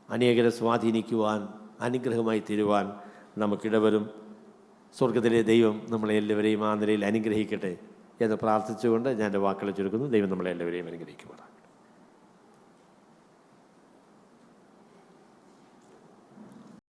അനേകരെ സ്വാധീനിക്കുവാൻ, അനുഗ്രഹമായി തീരുവാൻ നമുക്കിടവരും. സ്വർഗത്തിലെ ദൈവം നമ്മളെ എല്ലാവരെയും ആ നിലയിൽ അനുഗ്രഹിക്കട്ടെ എന്ന് പ്രാർത്ഥിച്ചുകൊണ്ട് ഞാൻ എൻ്റെ വാക്കുകൾ ചുരുക്കുന്നു. ദൈവം നമ്മളെ എല്ലാവരെയും അനുഗ്രഹിക്കുവാണ്.